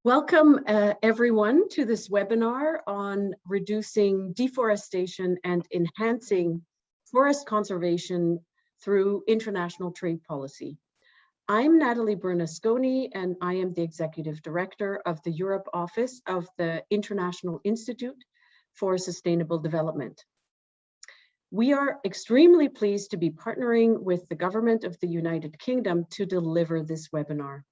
Welcome everyone to this webinar on reducing deforestation and enhancing forest conservation through international trade policy. I'm Natalie Bernasconi and I am the Executive Director of the Europe Office of the International Institute for Sustainable Development. We are extremely pleased to be partnering with the Government of the United Kingdom to deliver this webinar.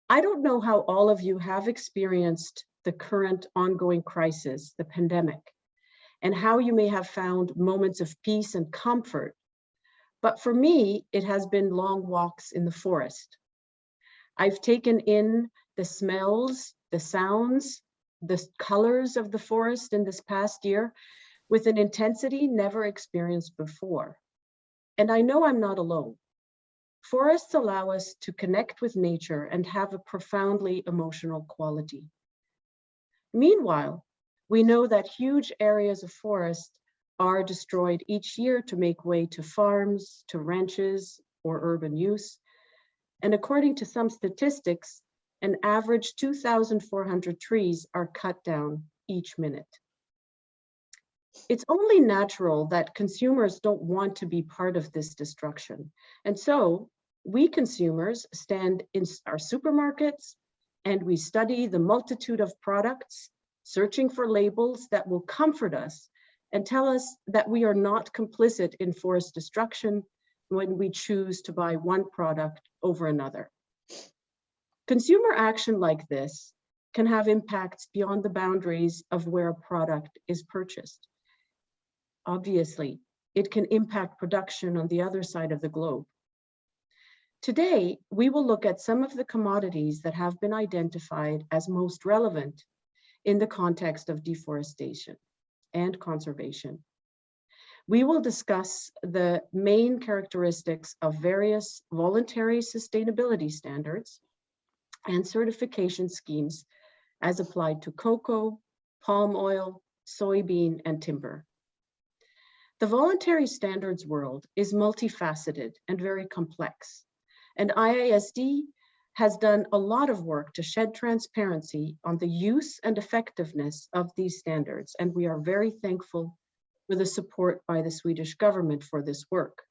I don't know how all of you have experienced the current ongoing crisis, the pandemic, and how you may have found moments of peace and comfort. But for me, it has been long walks in the forest. I've taken in the smells, the sounds, the colors of the forest in this past year with an intensity never experienced before. And I know I'm not alone. Forests allow us to connect with nature and have a profoundly emotional quality. Meanwhile, we know that huge areas of forest are destroyed each year to make way to farms, to ranches, or urban use. And according to some statistics, an average 2,400 trees are cut down each minute. It's only natural that consumers don't want to be part of this destruction. And so we consumers stand in our supermarkets and we study the multitude of products, searching for labels that will comfort us and tell us that we are not complicit in forest destruction when we choose to buy one product over another. Consumer action like this can have impacts beyond the boundaries of where a product is purchased. Obviously, it can impact production on the other side of the globe. Today, we will look at some of the commodities that have been identified as most relevant in the context of deforestation and conservation. We will discuss the main characteristics of various voluntary sustainability standards and certification schemes as applied to cocoa, palm oil, soybean, and timber. The voluntary standards world is multifaceted and very complex. And IISD has done a lot of work to shed transparency on the use and effectiveness of these standards. And we are very thankful for the support by the Swedish government for this work.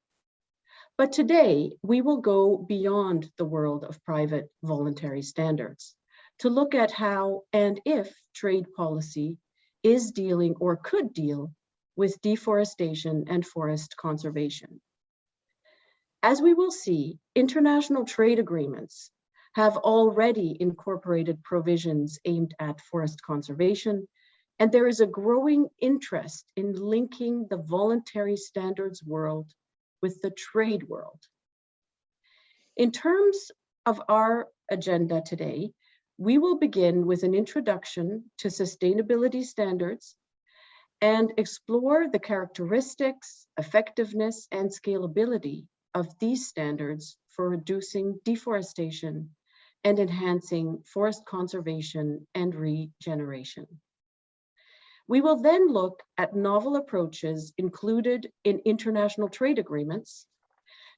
But today, we will go beyond the world of private voluntary standards to look at how and if trade policy is dealing or could deal with deforestation and forest conservation. As we will see, international trade agreements have already incorporated provisions aimed at forest conservation, and there is a growing interest in linking the voluntary standards world with the trade world. In terms of our agenda today, we will begin with an introduction to sustainability standards and explore the characteristics, effectiveness, and scalability of these standards for reducing deforestation and enhancing forest conservation and regeneration. We will then look at novel approaches included in international trade agreements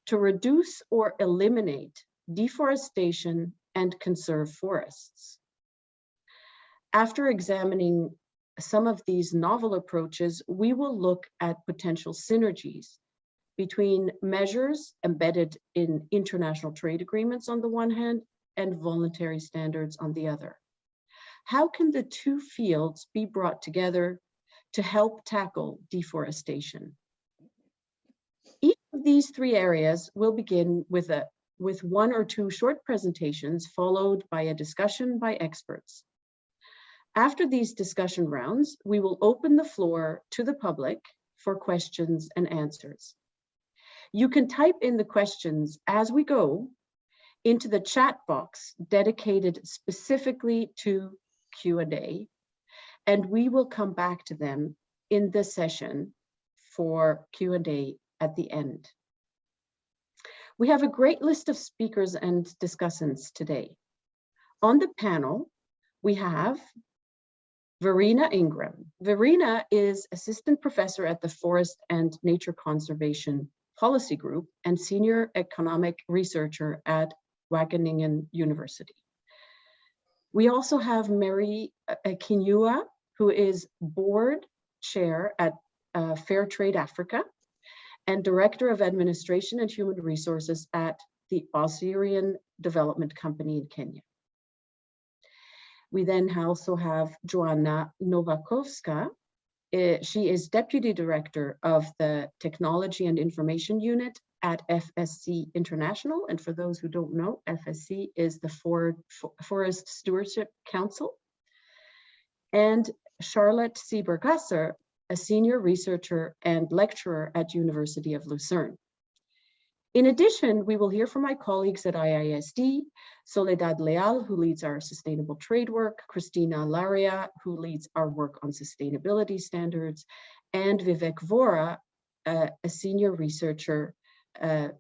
to reduce or eliminate deforestation and conserve forests. After examining some of these novel approaches, we will look at potential synergies between measures embedded in international trade agreements on the one hand and voluntary standards on the other. How can the two fields be brought together to help tackle deforestation? Each of these three areas will begin with one or two short presentations followed by a discussion by experts. After these discussion rounds, we will open the floor to the public for questions and answers. You can type in the questions as we go into the chat box dedicated specifically to Q&A, and we will come back to them in this session for Q&A at the end. We have a great list of speakers and discussants today. On the panel, we have Verena Ingram. Verena is Assistant Professor at the Forest and Nature Conservation Policy Group and Senior Economic Researcher at Wageningen University. We also have Mary Kinyua, who is board chair at Fair Trade Africa and Director of Administration and Human Resources at the Osirian Development Company in Kenya. We then also have Joanna Nowakovska. She is Deputy Director of the Technology and Information Unit at FSC International. And for those who don't know, FSC is the Forest Stewardship Council. And Charlotte Siebergasser, a senior researcher and lecturer at University of Lucerne. In addition, we will hear from my colleagues at IISD, Soledad Leal, who leads our sustainable trade work, Cristina Laria, who leads our work on sustainability standards, and Vivek Vora, a senior researcher, a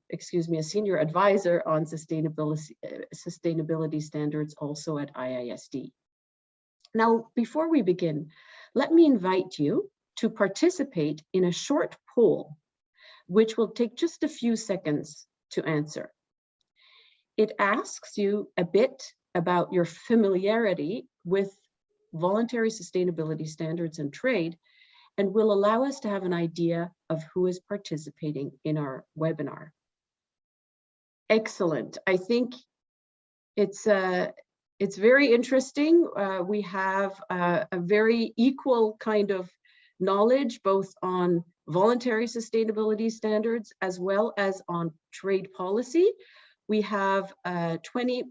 senior advisor on sustainability standards also at IISD. Now, before we begin, let me invite you to participate in a short poll, which will take just a few seconds to answer. It asks you a bit about your familiarity with voluntary sustainability standards and trade, and will allow us to have an idea of who is participating in our webinar. Excellent. I think it's very interesting. We have a very equal kind of knowledge, both on voluntary sustainability standards as well as on trade policy. We have 20%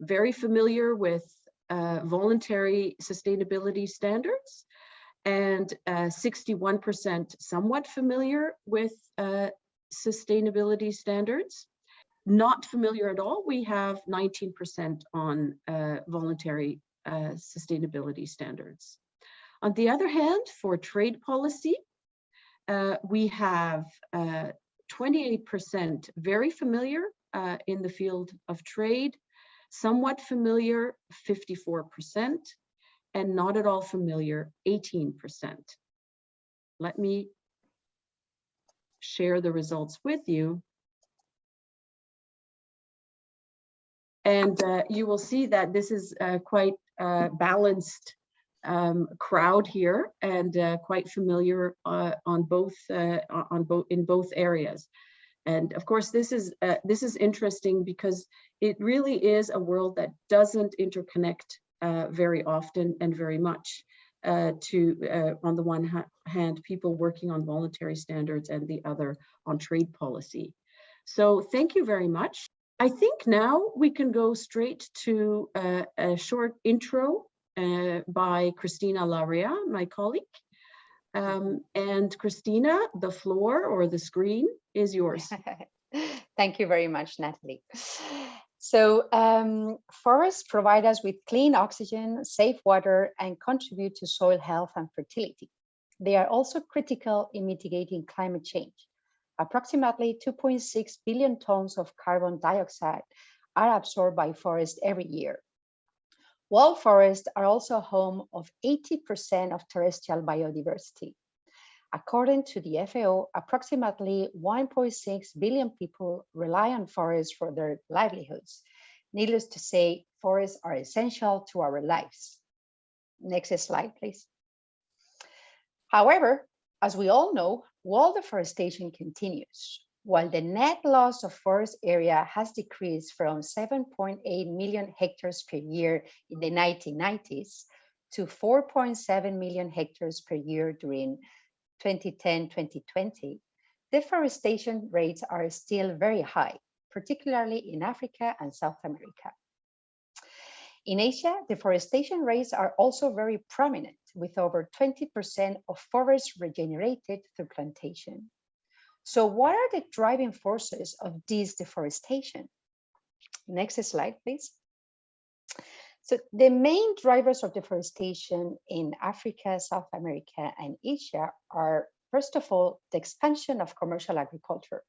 very familiar with voluntary sustainability standards, and 61% somewhat familiar with sustainability standards. Not familiar at all, we have 19% on voluntary sustainability standards. On the other hand, for trade policy, we have 28% very familiar in the field of trade, somewhat familiar, 54%, and not at all familiar, 18%. Let me share the results with you. And you will see that this is quite balanced crowd here, and quite familiar in both areas. And of course, this is interesting because it really is a world that doesn't interconnect very often and very much on the one hand, people working on voluntary standards, and the other on trade policy. So thank you very much. I think now we can go straight to a short intro by Cristina Laria, my colleague. And Cristina, the floor or the screen is yours. Thank you very much, Natalie. So forests provide us with clean oxygen, safe water, and contribute to soil health and fertility. They are also critical in mitigating climate change. Approximately 2.6 billion tons of carbon dioxide are absorbed by forests every year. Wild forests are also home of 80% of terrestrial biodiversity. According to the FAO, approximately 1.6 billion people rely on forests for their livelihoods. Needless to say, forests are essential to our lives. Next slide, please. However, as we all know, wall deforestation continues. While the net loss of forest area has decreased from 7.8 million hectares per year in the 1990s to 4.7 million hectares per year during 2010-2020, deforestation rates are still very high, particularly in Africa and South America. In Asia, deforestation rates are also very prominent, with over 20% of forests regenerated through plantation. So what are the driving forces of this deforestation? Next slide, please. So the main drivers of deforestation in Africa, South America, and Asia are, first of all, the expansion of commercial agriculture,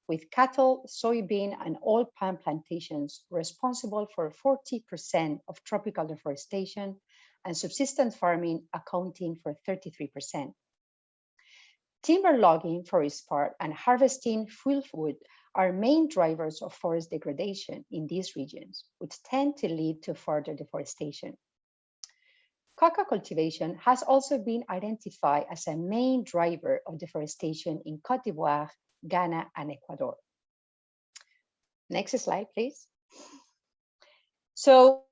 with cattle, soybean, and oil palm plantations responsible for 40% of tropical deforestation, and subsistence farming accounting for 33%. Timber logging, for its part, and harvesting fuel wood are main drivers of forest degradation in these regions, which tend to lead to further deforestation. Cocoa cultivation has also been identified as a main driver of deforestation in Côte d'Ivoire, Ghana, and Ecuador. Next slide, please. So,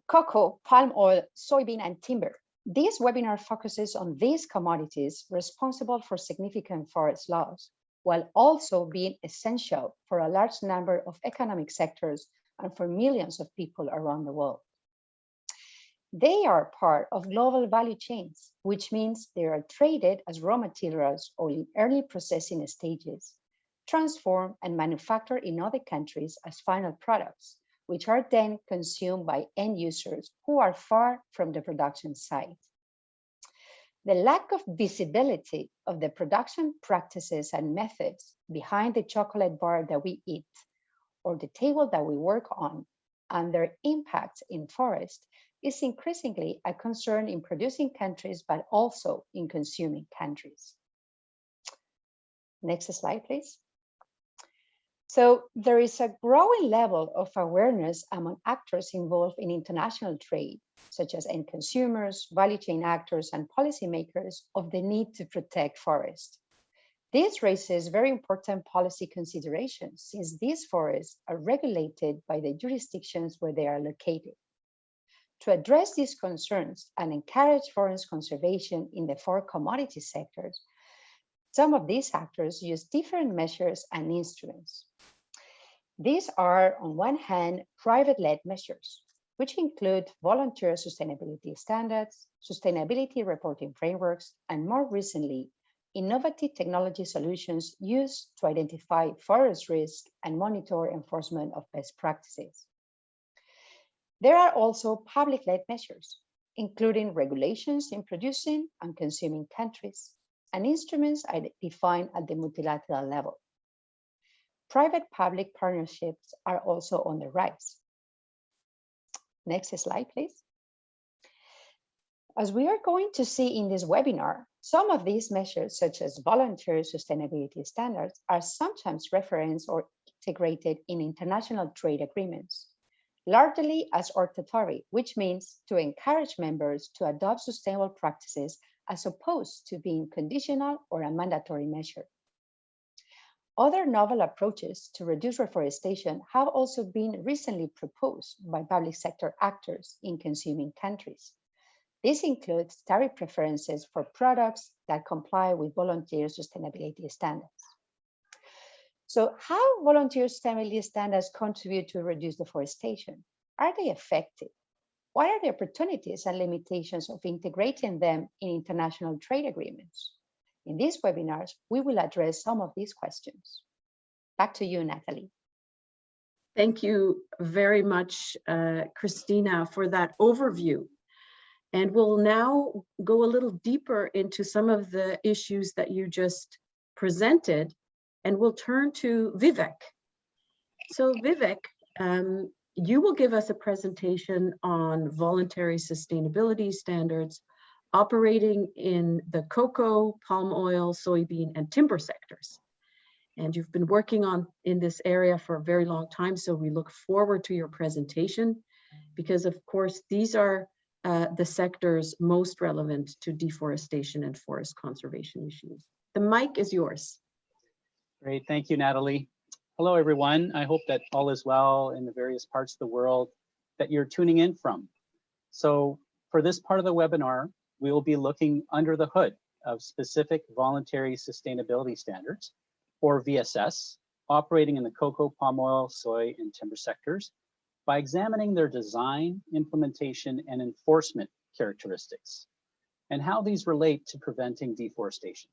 cocoa, palm oil, soybean, and timber. This webinar focuses on these commodities responsible for significant forest loss, while also being essential for a large number of economic sectors and for millions of people around the world. They are part of global value chains, which means they are traded as raw materials or in early processing stages, transformed and manufactured in other countries as final products, which are then consumed by end users who are far from the production site. The lack of visibility of the production practices and methods behind the chocolate bar that we eat or the table that we work on and their impact in forest is increasingly a concern in producing countries, but also in consuming countries. Next slide, please. So there is a growing level of awareness among actors involved in international trade, such as end consumers, value chain actors, and policymakers, of the need to protect forests. This raises very important policy considerations, since these forests are regulated by the jurisdictions where they are located. To address these concerns and encourage forest conservation in the four commodity sectors, some of these actors use different measures and instruments. These are, on one hand, private-led measures, which include volunteer sustainability standards, sustainability reporting frameworks, and more recently, innovative technology solutions used to identify forest risk and monitor enforcement of best practices. There are also public-led measures, including regulations in producing and consuming countries, and instruments defined at the multilateral level. Private-public partnerships are also on the rise. Next slide, please. As we are going to see in this webinar, some of these measures, such as voluntary sustainability standards, are sometimes referenced or integrated in international trade agreements, largely as hortatory, which means to encourage members to adopt sustainable practices as opposed to being conditional or a mandatory measure. Other novel approaches to reduce reforestation have also been recently proposed by public sector actors in consuming countries. This includes tariff preferences for products that comply with volunteer sustainability standards. So how volunteer sustainability standards contribute to reduce deforestation? Are they effective? What are the opportunities and limitations of integrating them in international trade agreements? In these webinars, we will address some of these questions. Back to you, Natalie. Thank you very much, Christina, for that overview. And we'll now go a little deeper into some of the issues that you just presented, and we'll turn to Vivek. So Vivek, you will give us a presentation on voluntary sustainability standards operating in the cocoa, palm oil, soybean, and timber sectors. And you've been working in this area for a very long time, so we look forward to your presentation, because of course, these are the sectors most relevant to deforestation and forest conservation issues. The mic is yours. Great, thank you, Natalie. Hello, everyone. I hope that all is well in the various parts of the world that you're tuning in from. So for this part of the webinar, we will be looking under the hood of specific voluntary sustainability standards, or VSS, operating in the cocoa, palm oil, soy, and timber sectors by examining their design, implementation, and enforcement characteristics, and how these relate to preventing deforestation.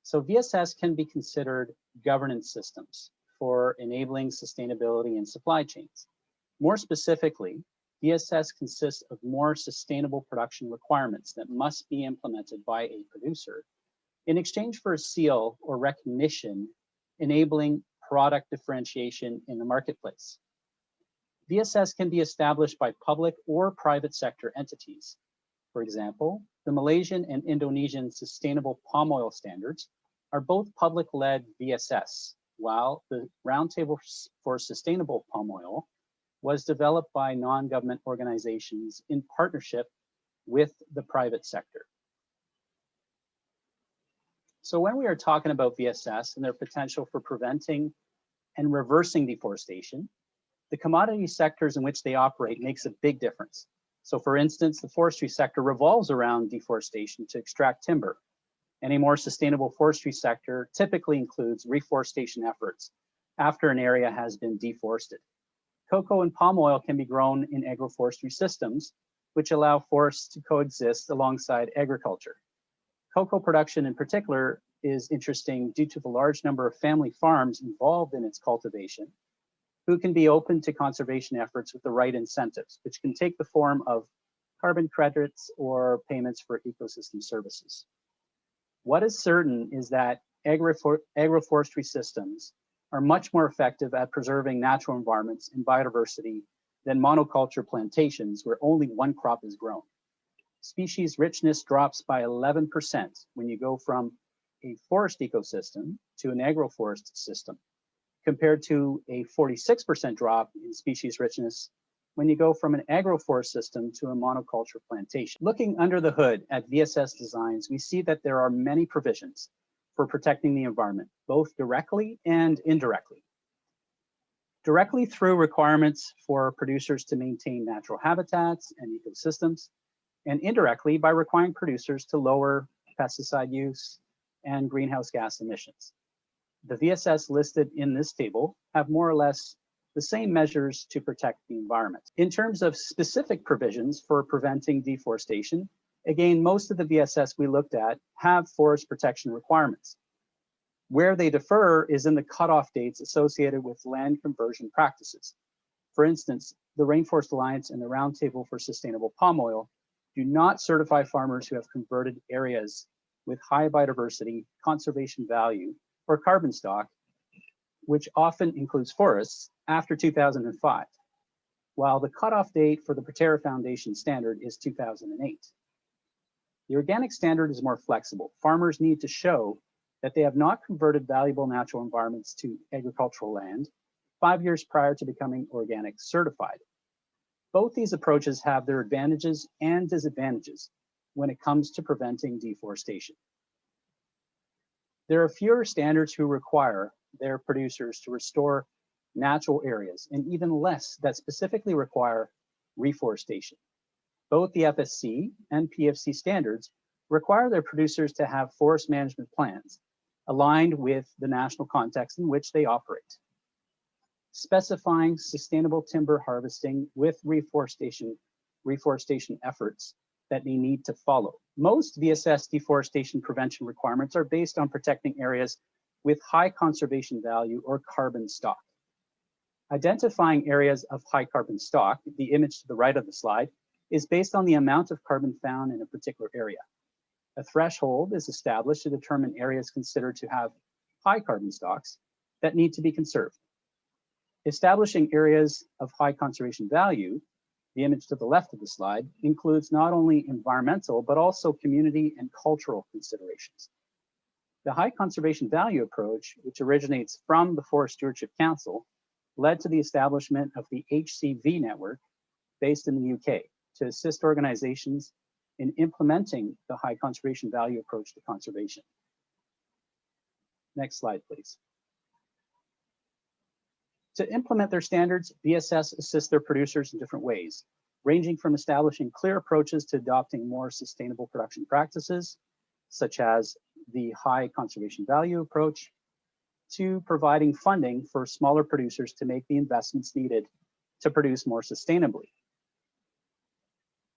So VSS can be considered governance systems for enabling sustainability in supply chains. More specifically, VSS consists of more sustainable production requirements that must be implemented by a producer in exchange for a seal or recognition enabling product differentiation in the marketplace. VSS can be established by public or private sector entities. For example, the Malaysian and Indonesian sustainable palm oil standards are both public-led VSS, while the Roundtable for Sustainable Palm Oil was developed by non-government organizations in partnership with the private sector. So when we are talking about VSS and their potential for preventing and reversing deforestation, the commodity sectors in which they operate makes a big difference. So for instance, the forestry sector revolves around deforestation to extract timber, and a more sustainable forestry sector typically includes reforestation efforts after an area has been deforested. Cocoa and palm oil can be grown in agroforestry systems, which allow forests to coexist alongside agriculture. Cocoa production in particular is interesting due to the large number of family farms involved in its cultivation, who can be open to conservation efforts with the right incentives, which can take the form of carbon credits or payments for ecosystem services. What is certain is that agroforestry systems are much more effective at preserving natural environments and biodiversity than monoculture plantations where only one crop is grown. Species richness drops by 11% when you go from a forest ecosystem to an agroforest system, compared to a 46% drop in species richness when you go from an agroforest system to a monoculture plantation. Looking under the hood at VSS designs, we see that there are many provisions for protecting the environment, both directly and indirectly. Directly through requirements for producers to maintain natural habitats and ecosystems, and indirectly by requiring producers to lower pesticide use and greenhouse gas emissions. The VSS listed in this table have more or less the same measures to protect the environment. In terms of specific provisions for preventing deforestation, again, most of the VSS we looked at have forest protection requirements. Where they differ is in the cutoff dates associated with land conversion practices. For instance, the Rainforest Alliance and the Roundtable for Sustainable Palm Oil do not certify farmers who have converted areas with high biodiversity, conservation value, or carbon stock, which often includes forests, after 2005, while the cutoff date for the Proterra Foundation standard is 2008. The organic standard is more flexible. Farmers need to show that they have not converted valuable natural environments to agricultural land 5 years prior to becoming organic certified. Both these approaches have their advantages and disadvantages when it comes to preventing deforestation. There are fewer standards who require their producers to restore natural areas, and even less that specifically require reforestation. Both the FSC and PFC standards require their producers to have forest management plans aligned with the national context in which they operate, specifying sustainable timber harvesting with reforestation efforts that they need to follow. Most VSS deforestation prevention requirements are based on protecting areas with high conservation value or carbon stock. Identifying areas of high carbon stock, the image to the right of the slide, is based on the amount of carbon found in a particular area. A threshold is established to determine areas considered to have high carbon stocks that need to be conserved. Establishing areas of high conservation value, the image to the left of the slide, includes not only environmental, but also community and cultural considerations. The high conservation value approach, which originates from the Forest Stewardship Council, led to the establishment of the HCV network based in the UK to assist organizations in implementing the high conservation value approach to conservation. Next slide, please. To implement their standards, VSS assists their producers in different ways, ranging from establishing clear approaches to adopting more sustainable production practices, such as the high conservation value approach, to providing funding for smaller producers to make the investments needed to produce more sustainably.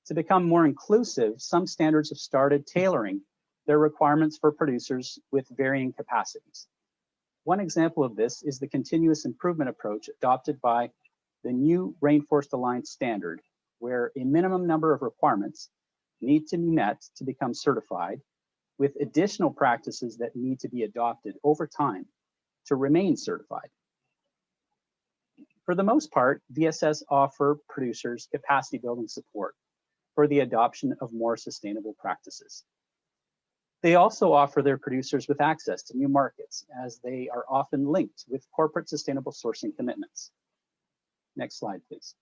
To become more inclusive, some standards have started tailoring their requirements for producers with varying capacities. One example of this is the continuous improvement approach adopted by the new Rainforest Alliance standard, where a minimum number of requirements need to be met to become certified, with additional practices that need to be adopted over time to remain certified. For the most part, VSS offer producers capacity building support for the adoption of more sustainable practices. They also offer their producers with access to new markets, as they are often linked with corporate sustainable sourcing commitments. Next slide, please.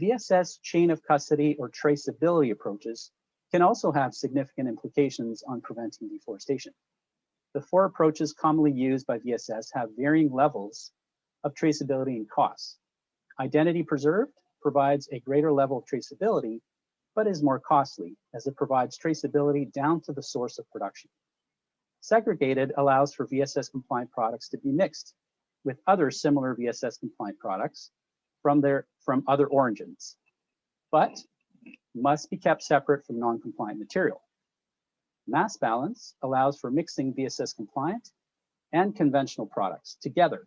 VSS chain of custody or traceability approaches can also have significant implications on preventing deforestation. The four approaches commonly used by VSS have varying levels of traceability and costs. Identity preserved provides a greater level of traceability, but is more costly as it provides traceability down to the source of production. Segregated allows for VSS compliant products to be mixed with other similar VSS compliant products from other origins, but must be kept separate from non-compliant material. Mass balance allows for mixing VSS compliant and conventional products together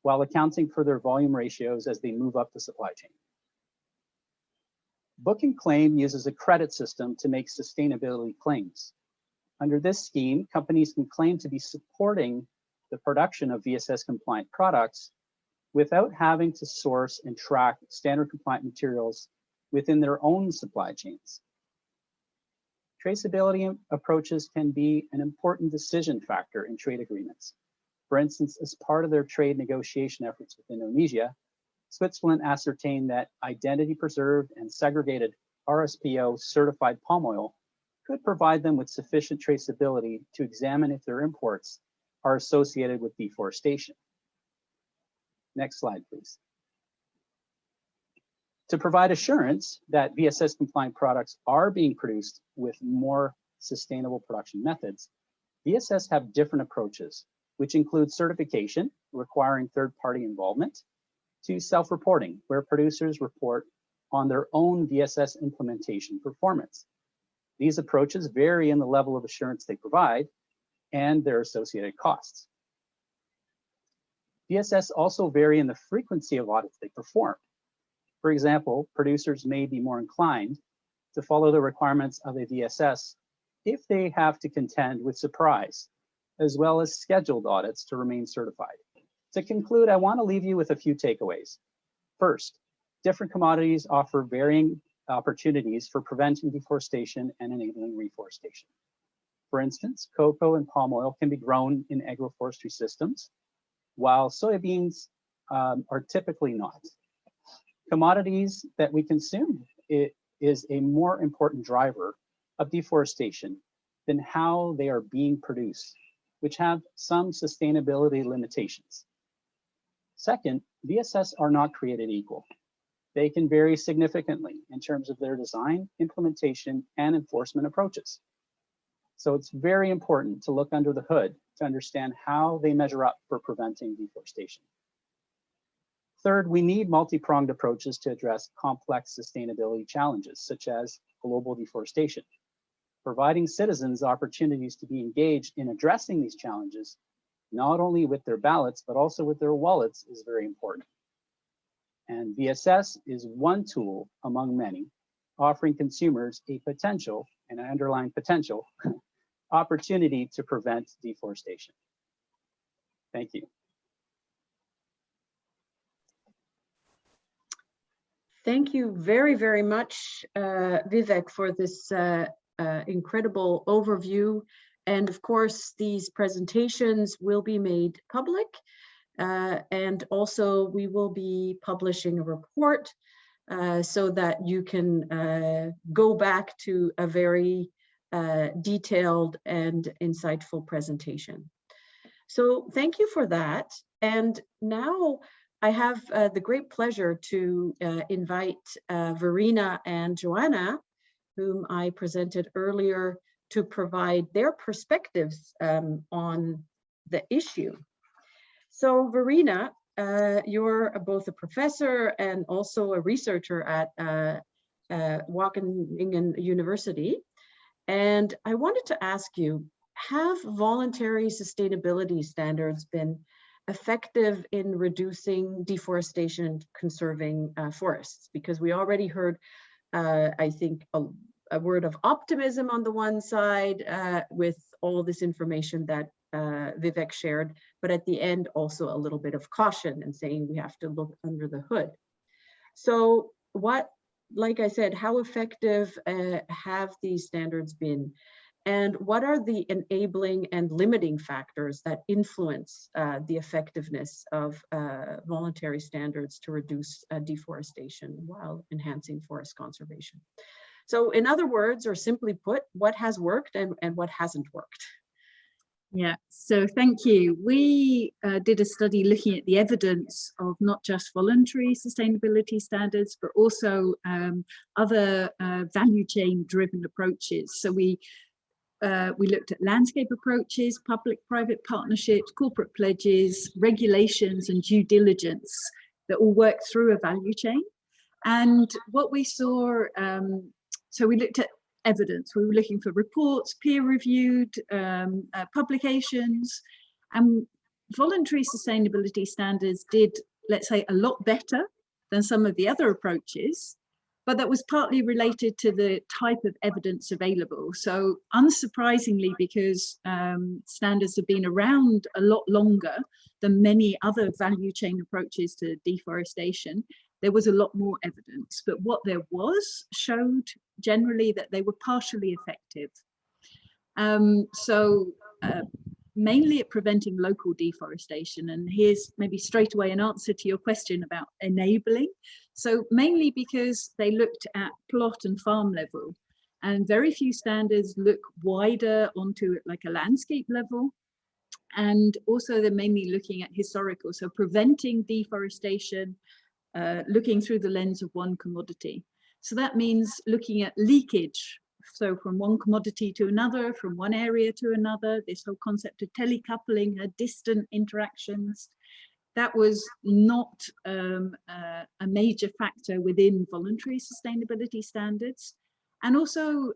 while accounting for their volume ratios as they move up the supply chain. Book and claim uses a credit system to make sustainability claims. Under this scheme, companies can claim to be supporting the production of VSS compliant products without having to source and track standard compliant materials within their own supply chains. Traceability approaches can be an important decision factor in trade agreements. For instance, as part of their trade negotiation efforts with Indonesia, Switzerland ascertained that identity preserved and segregated RSPO certified palm oil could provide them with sufficient traceability to examine if their imports are associated with deforestation. Next slide, please. To provide assurance that VSS compliant products are being produced with more sustainable production methods, VSS have different approaches, which include certification, requiring third-party involvement, to self-reporting, where producers report on their own VSS implementation performance. These approaches vary in the level of assurance they provide and their associated costs. VSS also vary in the frequency of audits they perform. For example, producers may be more inclined to follow the requirements of a VSS if they have to contend with surprise, as well as scheduled audits to remain certified. To conclude, I want to leave you with a few takeaways. First, different commodities offer varying opportunities for preventing deforestation and enabling reforestation. For instance, cocoa and palm oil can be grown in agroforestry systems, while soybeans are typically not. Commodities that we consume is a more important driver of deforestation than how they are being produced, which have some sustainability limitations. Second, VSS are not created equal. They can vary significantly in terms of their design, implementation, and enforcement approaches. So it's very important to look under the hood to understand how they measure up for preventing deforestation. Third, we need multi-pronged approaches to address complex sustainability challenges, such as global deforestation. Providing citizens opportunities to be engaged in addressing these challenges, not only with their ballots, but also with their wallets, is very important. And VSS is one tool among many, offering consumers a potential, and I underline potential, opportunity to prevent deforestation. Thank you. Thank you very, very much, Vivek, for this incredible overview. And of course, these presentations will be made public. And also we will be publishing a report so that you can go back to a very detailed and insightful presentation. So thank you for that. And now I have the great pleasure to invite Verena and Joanna, whom I presented earlier, to provide their perspectives on the issue. So Verena, you're both a professor and also a researcher at Wageningen University. And I wanted to ask you, have voluntary sustainability standards been effective in reducing deforestation and conserving forests? Because we already heard, I think, a word of optimism on the one side with all this information that Vivek shared, but at the end also a little bit of caution and saying we have to look under the hood. So what like I said, how effective have these standards been? And what are the enabling and limiting factors that influence the effectiveness of voluntary standards to reduce deforestation while enhancing forest conservation? So in other words, or simply put, what has worked and what hasn't worked? Yeah, so thank you. We did a study looking at the evidence of not just voluntary sustainability standards, but also other value chain driven approaches. So we looked at landscape approaches, public-private partnerships, corporate pledges, regulations, and due diligence that all work through a value chain. And what we saw, so we looked at evidence. We were looking for reports, peer-reviewed publications, and voluntary sustainability standards did, let's say, a lot better than some of the other approaches, but that was partly related to the type of evidence available. So unsurprisingly, because standards have been around a lot longer than many other value chain approaches to deforestation, there was a lot more evidence, but what there was showed generally that they were partially effective. Mainly at preventing local deforestation, and here's maybe straight away an answer to your question about enabling. So mainly because they looked at plot and farm level, and very few standards look wider onto like a landscape level. And also they're mainly looking at historical, so preventing deforestation, looking through the lens of one commodity. So that means looking at leakage. So from one commodity to another, from one area to another, this whole concept of telecoupling, distant interactions, that was not a major factor within voluntary sustainability standards. And also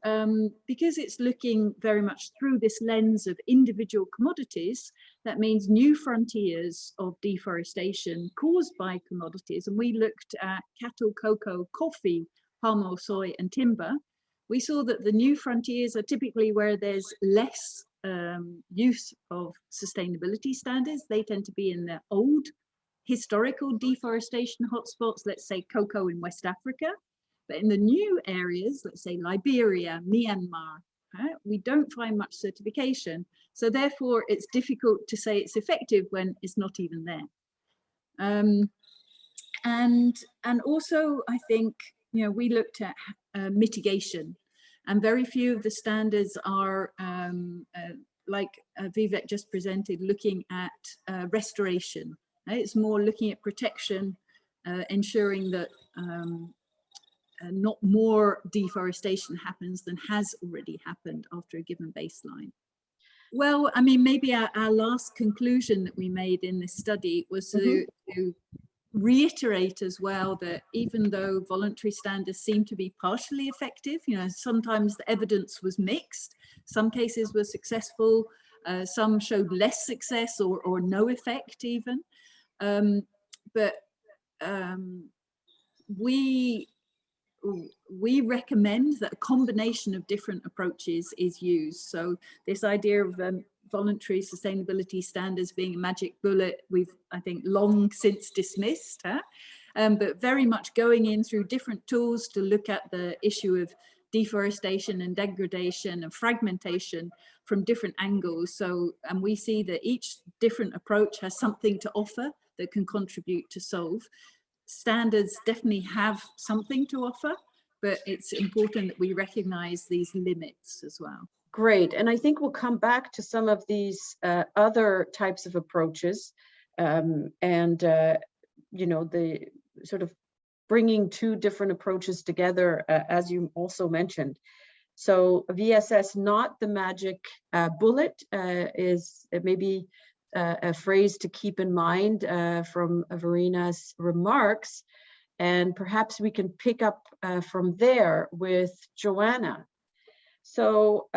because it's looking very much through this lens of individual commodities, that means new frontiers of deforestation caused by commodities. And we looked at cattle, cocoa, coffee, palm oil, soy, and timber. We saw that the new frontiers are typically where there's less use of sustainability standards. They tend to be in the old historical deforestation hotspots, let's say cocoa in West Africa. But in the new areas, let's say Liberia, Myanmar, we don't find much certification. So therefore, it's difficult to say it's effective when it's not even there. And also, I think, you know, we looked at mitigation, and very few of the standards are, like Vivek just presented, looking at restoration. It's more looking at protection, ensuring that not more deforestation happens than has already happened after a given baseline. Well, I mean, maybe our last conclusion that we made in this study was to reiterate as well that even though voluntary standards seem to be partially effective, you know, sometimes the evidence was mixed, some cases were successful, some showed less success or no effect even. But we recommend that a combination of different approaches is used. So this idea of voluntary sustainability standards being a magic bullet, we've, I think, long since dismissed, but very much going in through different tools to look at the issue of deforestation and degradation and fragmentation from different angles. So, and we see that each different approach has something to offer that can contribute to solve. Standards definitely have something to offer, but it's important that we recognize these limits as well. Great, and I think we'll come back to some of these other types of approaches and, you know, the sort of bringing two different approaches together, as you also mentioned. So VSS, not the magic bullet, is maybe a phrase to keep in mind from Verina's remarks, and perhaps we can pick up from there with Joanna. So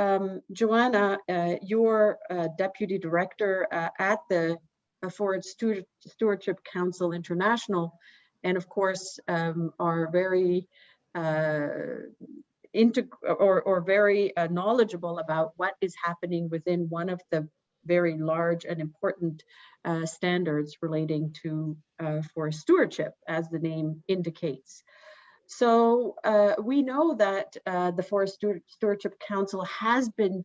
Joanna, you're Deputy Director at the Forest Stewardship Council International, and of course are very very knowledgeable about what is happening within one of the very large and important standards relating to forest stewardship, as the name indicates. So we know that the Forest Stewardship Council has been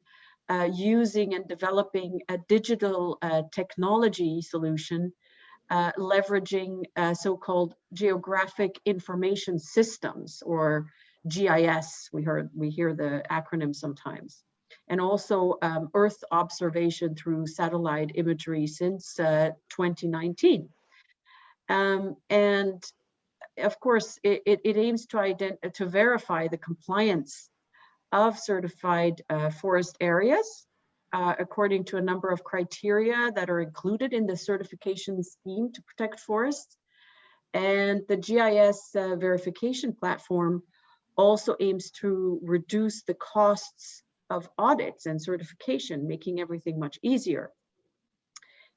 using and developing a digital technology solution, leveraging so-called geographic information systems, or GIS. We hear the acronym sometimes, and also Earth observation through satellite imagery since 2019. And of course, it aims to verify the compliance of certified forest areas according to a number of criteria that are included in the certification scheme to protect forests. And the GIS verification platform also aims to reduce the costs of audits and certification, making everything much easier.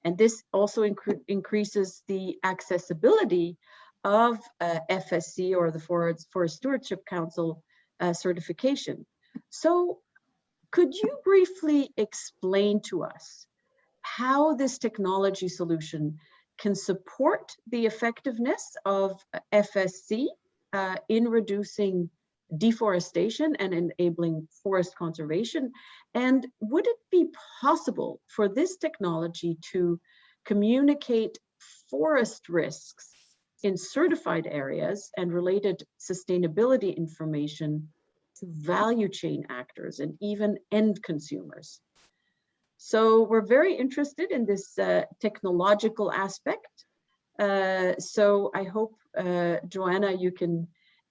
And this also increases the accessibility of FSC, or the Forest Stewardship Council certification. So could you briefly explain to us how this technology solution can support the effectiveness of FSC in reducing deforestation and enabling forest conservation? And would it be possible for this technology to communicate forest risks in certified areas and related sustainability information to value chain actors and even end consumers? So we're very interested in this technological aspect. So I hope, Joanna, you can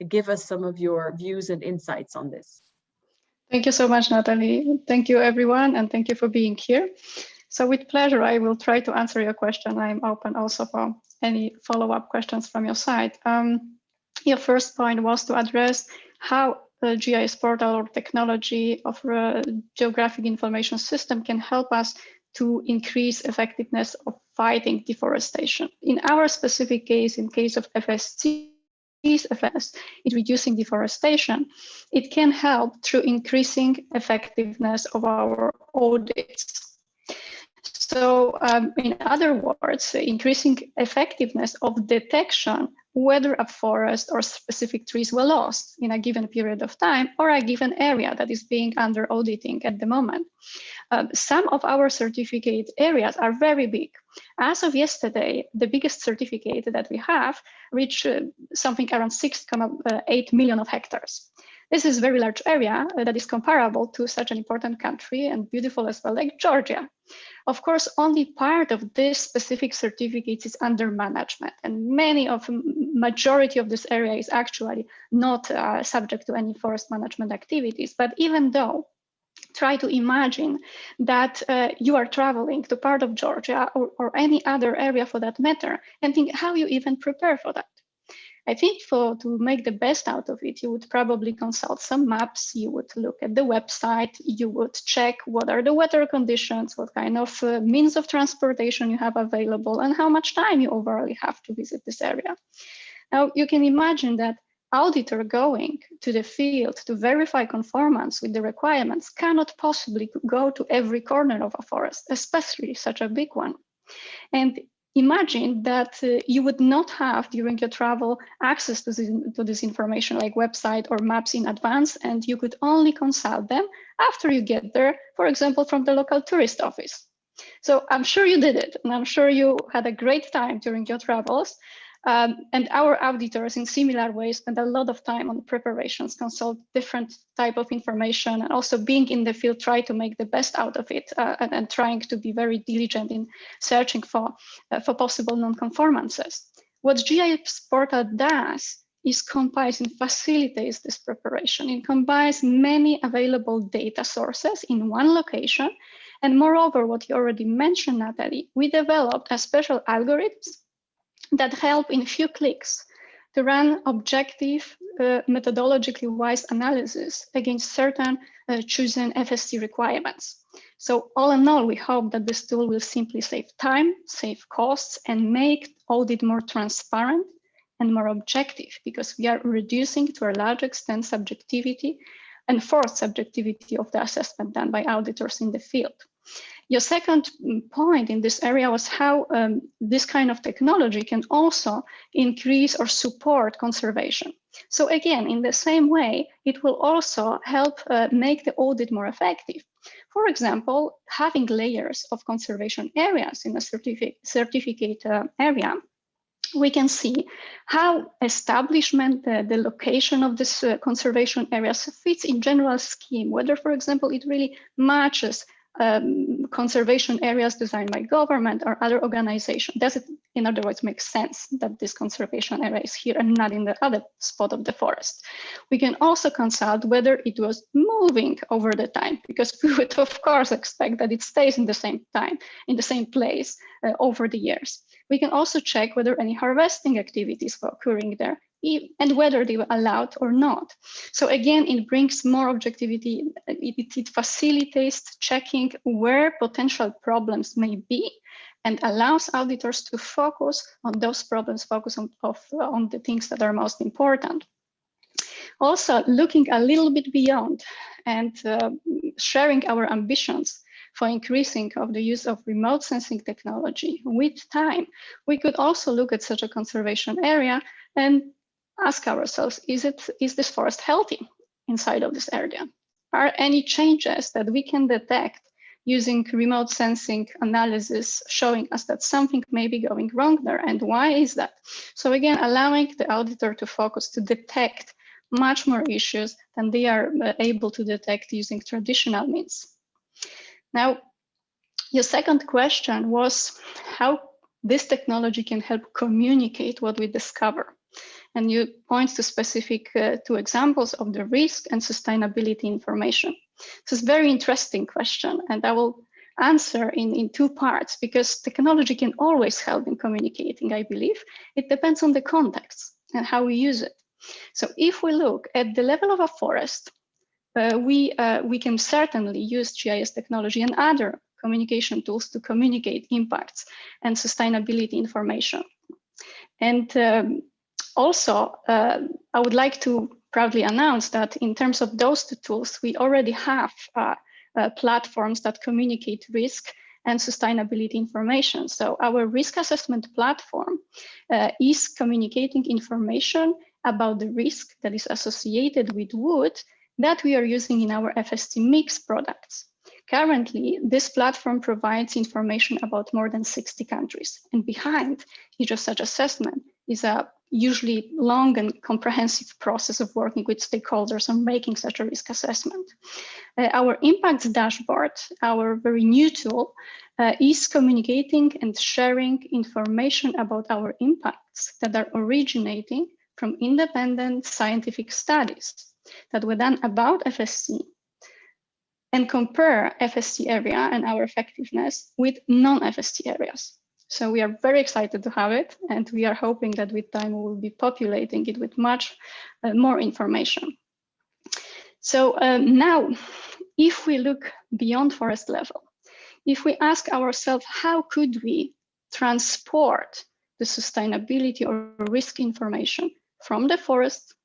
give us some of your views and insights on this. Thank you so much, Natalie. Thank you, everyone, and thank you for being here. So with pleasure, I will try to answer your question. I'm open also for any follow-up questions from your side. Your first point was to address how the GIS portal or technology of a geographic information system can help us to increase effectiveness of fighting deforestation. In our specific case, in case of FSC's FS, in reducing deforestation, it can help through increasing effectiveness of our audits. So in other words, increasing effectiveness of detection whether a forest or specific trees were lost in a given period of time or a given area that is being under auditing at the moment. Some of our certificate areas are very big. As of yesterday, the biggest certificate that we have reached something around 6.8 million of hectares. This is a very large area that is comparable to such an important country and beautiful as well, like Georgia. Of course, only part of this specific certificate is under management, and majority of this area is actually not subject to any forest management activities. But even though, try to imagine that you are traveling to part of Georgia or any other area for that matter, and think how you even prepare for that. I think to make the best out of it, you would probably consult some maps, you would look at the website, you would check what are the weather conditions, what kind of means of transportation you have available, and how much time you overall have to visit this area. Now, you can imagine that auditor going to the field to verify conformance with the requirements cannot possibly go to every corner of a forest, especially such a big one. And imagine that you would not have during your travel access to this information like website or maps in advance, and you could only consult them after you get there, for example, from the local tourist office. So I'm sure you did it, and I'm sure you had a great time during your travels. And our auditors in similar ways spend a lot of time on preparations, consult different type of information, and also being in the field, try to make the best out of it and trying to be very diligent in searching for possible non-conformances. What GIS portal does is compiles and facilitates this preparation. It combines many available data sources in one location. And moreover, what you already mentioned, Natalie, we developed a special algorithms that help in a few clicks to run objective, methodologically wise analysis against certain chosen FSC requirements. So all in all, we hope that this tool will simply save time, save costs, and make audit more transparent and more objective, because we are reducing to a large extent subjectivity and forced subjectivity of the assessment done by auditors in the field. Your second point in this area was how this kind of technology can also increase or support conservation. So again, in the same way, it will also help make the audit more effective. For example, having layers of conservation areas in a certificate area, we can see how establishment, the location of this conservation areas fits in general scheme, whether, for example, it really matches conservation areas designed by government or other organization. Does it, in other words, make sense that this conservation area is here and not in the other spot of the forest? We can also consult whether it was moving over the time, because we would of course expect that it stays in the same time, in the same place over the years. We can also check whether any harvesting activities were occurring there and whether they were allowed or not. So again, it brings more objectivity. It facilitates checking where potential problems may be and allows auditors to focus on those problems, focus on the things that are most important. Also, looking a little bit beyond and sharing our ambitions for increasing of the use of remote sensing technology with time, we could also look at such a conservation area and ask ourselves, is this forest healthy inside of this area? Are any changes that we can detect using remote sensing analysis showing us that something may be going wrong there, and why is that? So again, allowing the auditor to focus to detect much more issues than they are able to detect using traditional means. Now, your second question was how this technology can help communicate what we discover. And you point to specific two examples of the risk and sustainability information. This is a very interesting question, and I will answer in two parts, because technology can always help in communicating, I believe. It depends on the context and how we use it. So if we look at the level of a forest, we can certainly use GIS technology and other communication tools to communicate impacts and sustainability information. And also, I would like to proudly announce that in terms of those two tools, we already have platforms that communicate risk and sustainability information. So our risk assessment platform is communicating information about the risk that is associated with wood that we are using in our FST mix products. Currently, this platform provides information about more than 60 countries, and behind each of such assessment is a usually long and comprehensive process of working with stakeholders on making such a risk assessment. Our impacts dashboard, our very new tool, is communicating and sharing information about our impacts that are originating from independent scientific studies that were done about FSC and compare FSC area and our effectiveness with non-FSC areas. So we are very excited to have it, and we are hoping that with time we will be populating it with much more information. So now, if we look beyond forest level, if we ask ourselves, how could we transport the sustainability or risk information from the forest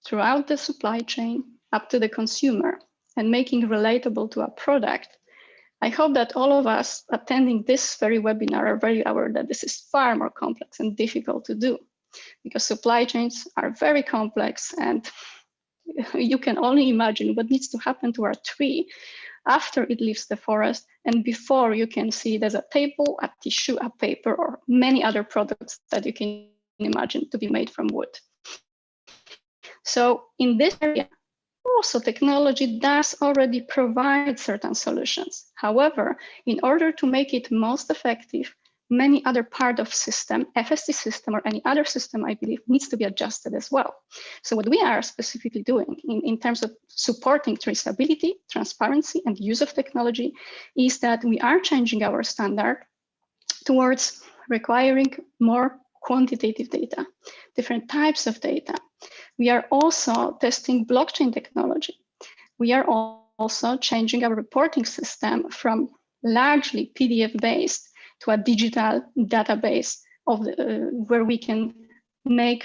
throughout the supply chain up to the consumer and making relatable to a product? I hope that all of us attending this very webinar are very aware that this is far more complex and difficult to do, because supply chains are very complex, and you can only imagine what needs to happen to our tree after it leaves the forest and before you can see it as a table, a tissue, a paper, or many other products that you can imagine to be made from wood. So in this area, also technology does already provide certain solutions. However, in order to make it most effective, many other part of system, FSC system or any other system, I believe, needs to be adjusted as well. So what we are specifically doing in terms of supporting traceability, transparency, and use of technology is that we are changing our standard towards requiring more quantitative data, different types of data. We are also testing blockchain technology. We are also changing our reporting system from largely PDF-based to a digital database of where we can make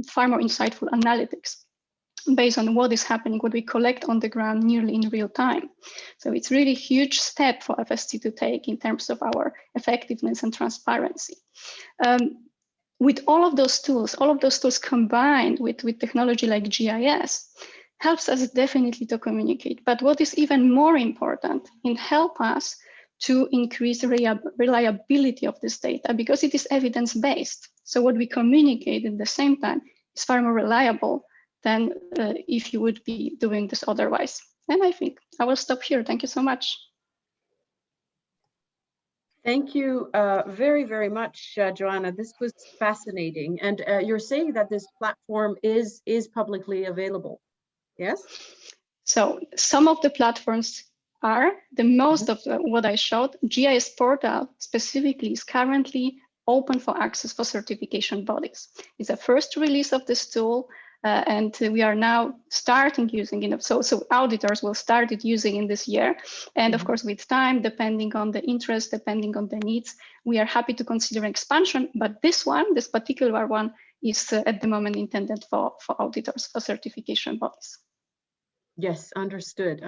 far more insightful analytics. based on what is happening, what we collect on the ground nearly in real time. So it's really a huge step for FSC to take in terms of our effectiveness and transparency. With all of those tools combined with technology like GIS, helps us definitely to communicate. But what is even more important, it helps us to increase the reliability of this data because it is evidence-based. So what we communicate at the same time is far more reliable than if you would be doing this otherwise. And I think I will stop here. Thank you so much. Thank you very, very much, Joanna. This was fascinating. And you're saying that this platform is publicly available, yes? So some of the platforms are, the most of what I showed, GIS portal specifically is currently open for access for certification bodies. It's a first release of this tool. And we are now starting using it. So auditors will start it using in this year. And of course, with time, depending on the interest, depending on the needs, we are happy to consider expansion. But this particular one is at the moment intended for auditors, for certification bodies. Yes, understood.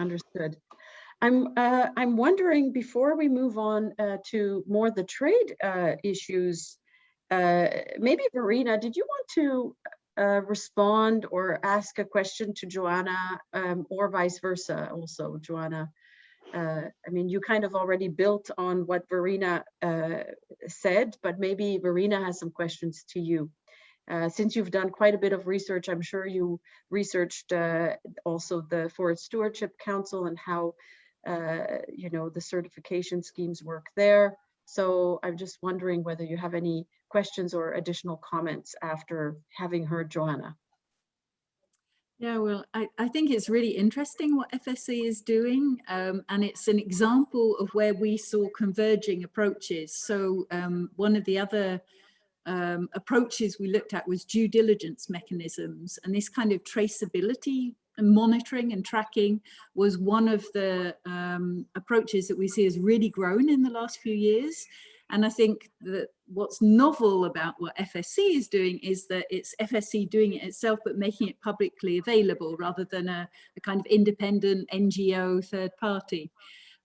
I'm wondering, before we move on to more the trade issues, maybe Verena, did you want to respond or ask a question to Joanna, or vice versa also, Joanna? I mean, you kind of already built on what Verena said, but maybe Verena has some questions to you. Since you've done quite a bit of research, I'm sure you researched also the Forest Stewardship Council and how you know, the certification schemes work there. So I'm just wondering whether you have any questions or additional comments after having heard Joanna. Yeah, well, I think it's really interesting what FSC is doing, and it's an example of where we saw converging approaches. So one of the other approaches we looked at was due diligence mechanisms, and this kind of traceability and monitoring and tracking was one of the approaches that we see has really grown in the last few years. And I think that what's novel about what FSC is doing is that it's FSC doing it itself, but making it publicly available rather than a kind of independent NGO third party.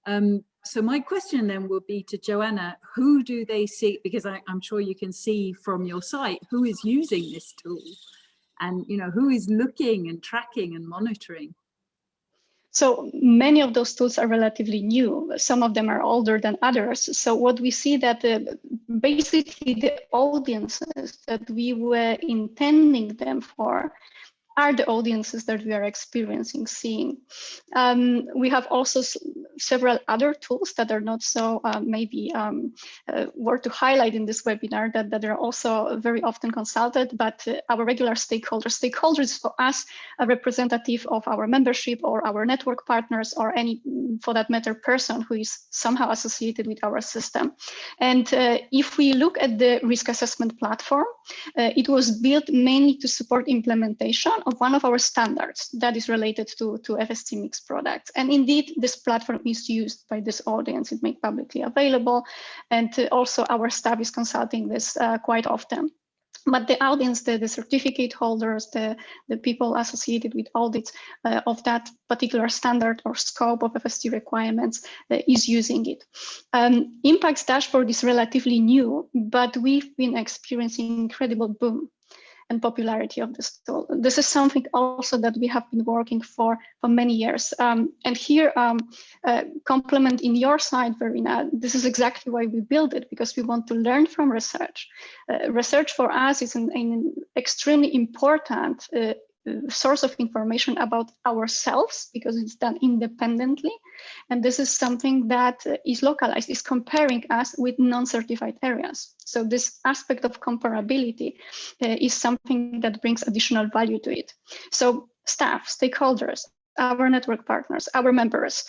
So my question then will be to Joanna, who do they see, because I'm sure you can see from your site, who is using this tool? And you know, who is looking and tracking and monitoring? So many of those tools are relatively new. Some of them are older than others. So what we see that basically the audiences that we were intending them for are the audiences that we are seeing. We have also several other tools that are not so maybe worth to highlight in this webinar that are also very often consulted, but our regular stakeholders for us, a representative of our membership or our network partners or any, for that matter, person who is somehow associated with our system. And if we look at the risk assessment platform, it was built mainly to support implementation of one of our standards that is related to FSC mixed products. And indeed, this platform is used by this audience. It's made publicly available. And also our staff is consulting this quite often. But the audience, the certificate holders, the people associated with audits of that particular standard or scope of FSC requirements is using it. Impacts dashboard is relatively new, but we've been experiencing incredible boom and popularity of this tool. This is something also that we have been working for many years. And here, complement in your side, Verena, this is exactly why we build it, because we want to learn from research. Research for us is an extremely important source of information about ourselves because it's done independently. And this is something that is localized, is comparing us with non-certified areas. So this aspect of comparability is something that brings additional value to it. So staff, stakeholders, our network partners, our members,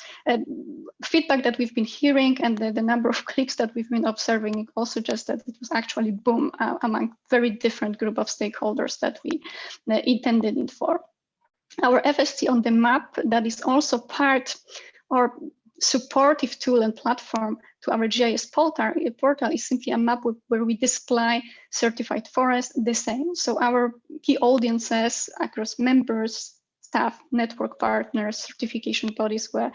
feedback that we've been hearing and the number of clicks that we've been observing also suggests that it was actually boom among very different group of stakeholders that we intended it for. Our FSC on the map, that is also part or supportive tool and platform to our GIS portal is simply a map where we display certified forest the same. So our key audiences across members, staff, network partners, certification bodies were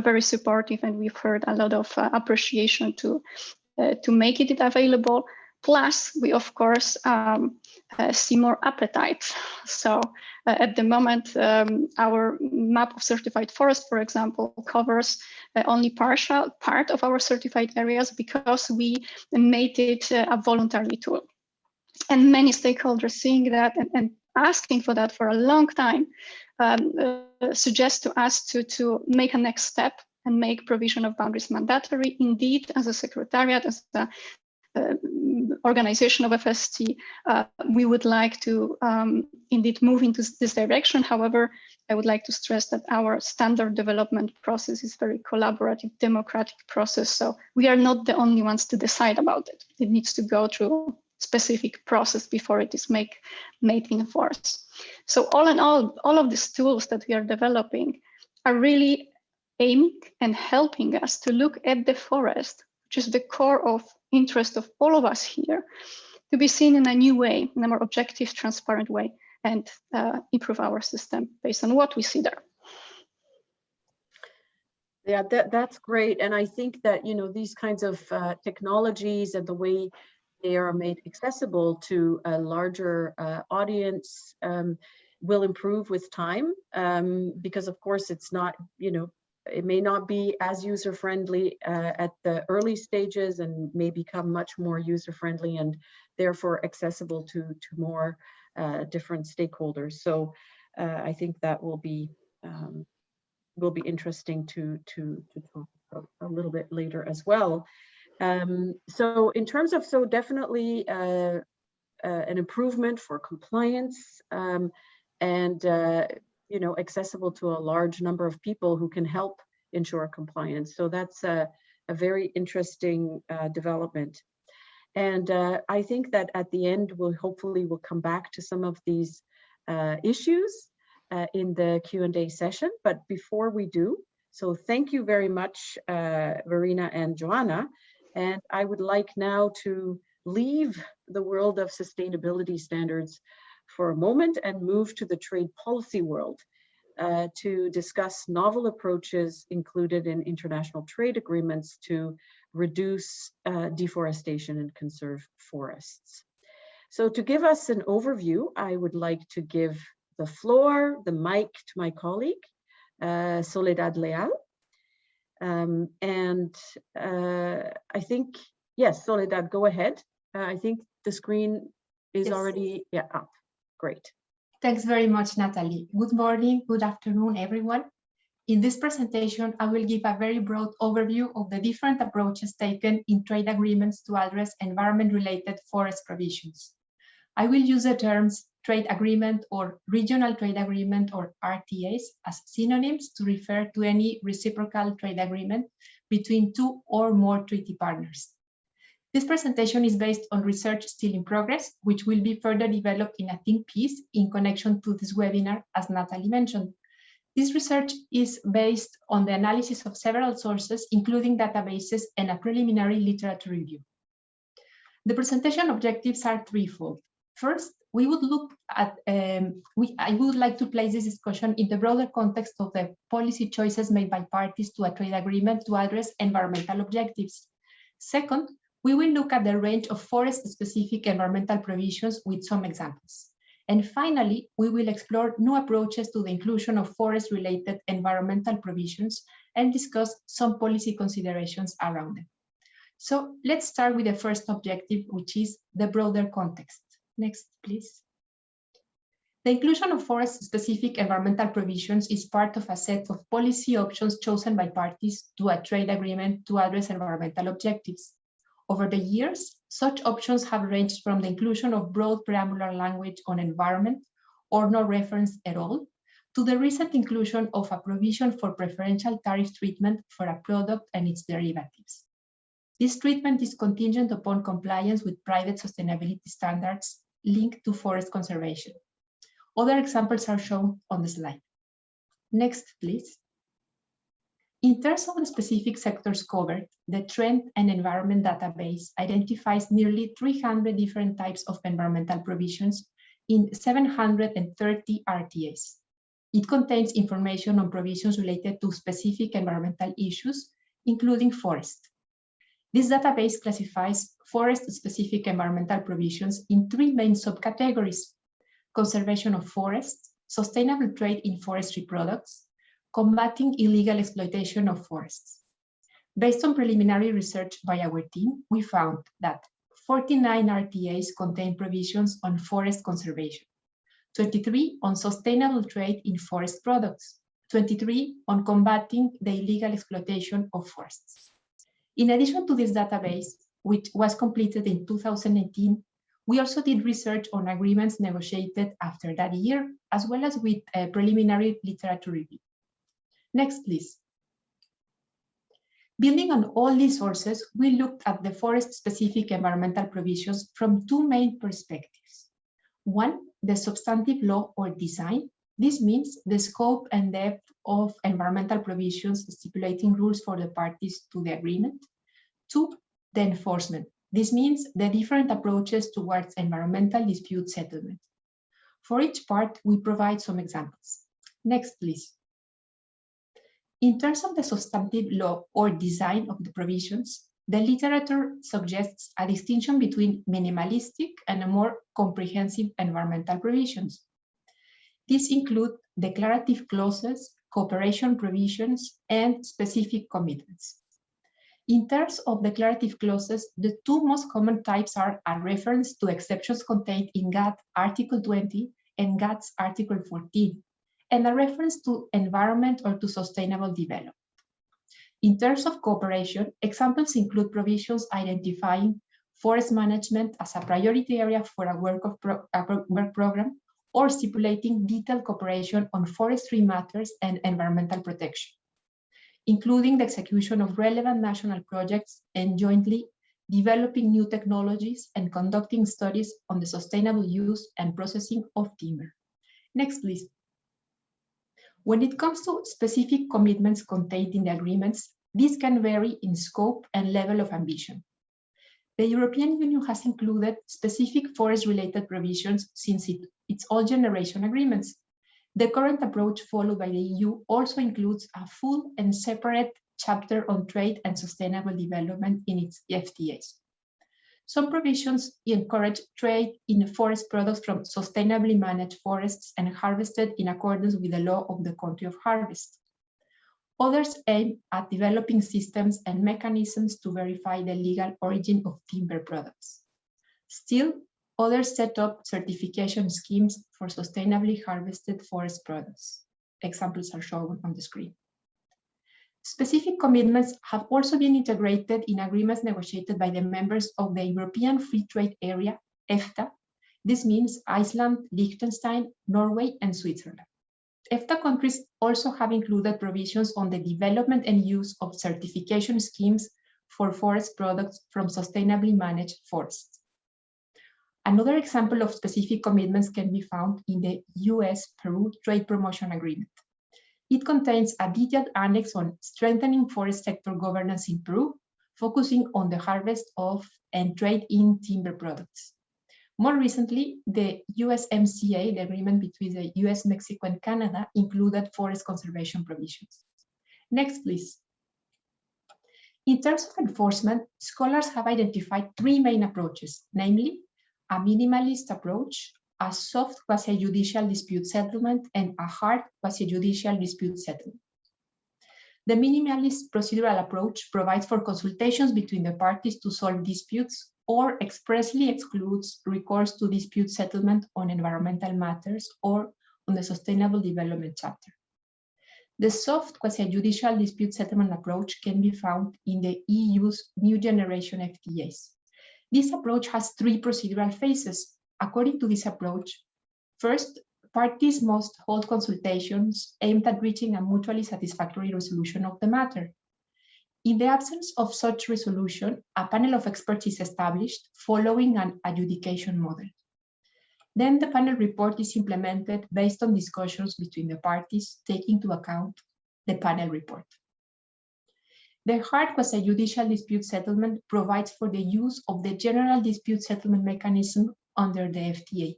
very supportive, and we've heard a lot of appreciation to make it available. Plus, we of course see more appetite. So at the moment, our map of certified forest, for example, covers only partial part of our certified areas because we made it a voluntary tool. And many stakeholders seeing that and asking for that for a long time suggest to us to make a next step and make provision of boundaries mandatory. Indeed, as a secretariat, as the organization of FST, we would like to indeed move into this direction. However, I would like to stress that our standard development process is very collaborative, democratic process. So we are not the only ones to decide about it. It needs to go through specific process before it is made in force. So all in all of these tools that we are developing are really aiming and helping us to look at the forest, which is the core of interest of all of us here, to be seen in a new way, in a more objective, transparent way, and improve our system based on what we see there. Yeah, that's great. And I think that, you know, these kinds of technologies and the way they are made accessible to a larger audience will improve with time, because of course it's not, you know, it may not be as user-friendly at the early stages and may become much more user-friendly and therefore accessible to more different stakeholders. So I think that will be interesting to talk about a little bit later as well. So in terms of, so definitely an improvement for compliance and you know, accessible to a large number of people who can help ensure compliance. So that's a very interesting development. And I think that at the end, we'll hopefully come back to some of these issues in the Q&A session. But before we do, so thank you very much, Verena and Joanna. And I would like now to leave the world of sustainability standards for a moment and move to the trade policy world to discuss novel approaches included in international trade agreements to reduce deforestation and conserve forests. So to give us an overview, I would like to give the floor, the mic, to my colleague, Soledad Leal. I think, yes, Soledad, go ahead. I think the screen is already up. Great. Thanks very much, Natalie. Good morning, good afternoon, everyone. In this presentation, I will give a very broad overview of the different approaches taken in trade agreements to address environment-related forest provisions. I will use the terms trade agreement or regional trade agreement or RTAs as synonyms to refer to any reciprocal trade agreement between two or more treaty partners. This presentation is based on research still in progress, which will be further developed in a think piece in connection to this webinar, as Natalie mentioned. This research is based on the analysis of several sources, including databases and a preliminary literature review. The presentation objectives are threefold. First, we would look at, I would like to place this discussion in the broader context of the policy choices made by parties to a trade agreement to address environmental objectives. Second, we will look at the range of forest-specific environmental provisions with some examples. And finally, we will explore new approaches to the inclusion of forest-related environmental provisions and discuss some policy considerations around them. So let's start with the first objective, which is the broader context. Next, please. The inclusion of forest-specific environmental provisions is part of a set of policy options chosen by parties to a trade agreement to address environmental objectives. Over the years, such options have ranged from the inclusion of broad preambular language on environment or no reference at all, to the recent inclusion of a provision for preferential tariff treatment for a product and its derivatives. This treatment is contingent upon compliance with private sustainability standards linked to forest conservation. Other examples are shown on the slide. Next, please. In terms of the specific sectors covered, the Trend and Environment database identifies nearly 300 different types of environmental provisions in 730 RTAs. It contains information on provisions related to specific environmental issues, including forest. This database classifies forest-specific environmental provisions in 3 main subcategories: conservation of forests, sustainable trade in forestry products, combating illegal exploitation of forests. Based on preliminary research by our team, we found that 49 RTAs contain provisions on forest conservation, 23 on sustainable trade in forest products, 23 on combating the illegal exploitation of forests. In addition to this database, which was completed in 2018, we also did research on agreements negotiated after that year, as well as with a preliminary literature review. Next, please. Building on all these sources, we looked at the forest-specific environmental provisions from 2 main perspectives. One, the substantive law or design. This means the scope and depth of environmental provisions stipulating rules for the parties to the agreement. 2, the enforcement. This means the different approaches towards environmental dispute settlement. For each part, we provide some examples. Next, please. In terms of the substantive law or design of the provisions, the literature suggests a distinction between minimalistic and a more comprehensive environmental provisions. These include declarative clauses, cooperation provisions, and specific commitments. In terms of declarative clauses, the 2 most common types are a reference to exceptions contained in GATT Article 20 and GATT's Article 14, and a reference to environment or to sustainable development. In terms of cooperation, examples include provisions identifying forest management as a priority area for a work program, or stipulating detailed cooperation on forestry matters and environmental protection, including the execution of relevant national projects and jointly developing new technologies and conducting studies on the sustainable use and processing of timber. Next, please. When it comes to specific commitments contained in the agreements, these can vary in scope and level of ambition. The European Union has included specific forest-related provisions since its old generation agreements. The current approach followed by the EU also includes a full and separate chapter on trade and sustainable development in its FTAs. Some provisions encourage trade in forest products from sustainably managed forests and harvested in accordance with the law of the country of harvest. Others aim at developing systems and mechanisms to verify the legal origin of timber products. Still, others set up certification schemes for sustainably harvested forest products. Examples are shown on the screen. Specific commitments have also been integrated in agreements negotiated by the members of the European Free Trade Area, EFTA. This means Iceland, Liechtenstein, Norway, and Switzerland. EFTA countries also have included provisions on the development and use of certification schemes for forest products from sustainably managed forests. Another example of specific commitments can be found in the US-Peru Trade Promotion Agreement. It contains a detailed annex on strengthening forest sector governance in Peru, focusing on the harvest of and trade in timber products. More recently, the USMCA, the agreement between the US, Mexico, and Canada, included forest conservation provisions. Next, please. In terms of enforcement, scholars have identified 3 main approaches, namely a minimalist approach, a soft quasi-judicial dispute settlement, and a hard quasi-judicial dispute settlement. The minimalist procedural approach provides for consultations between the parties to solve disputes or expressly excludes recourse to dispute settlement on environmental matters or on the Sustainable Development Chapter. The soft quasi-judicial dispute settlement approach can be found in the EU's new generation FTAs. This approach has 3 procedural phases. According to this approach, first, parties must hold consultations aimed at reaching a mutually satisfactory resolution of the matter. In the absence of such resolution, a panel of experts is established following an adjudication model. Then the panel report is implemented based on discussions between the parties, taking into account the panel report. The hard quasi-judicial dispute settlement provides for the use of the general dispute settlement mechanism under the FTA.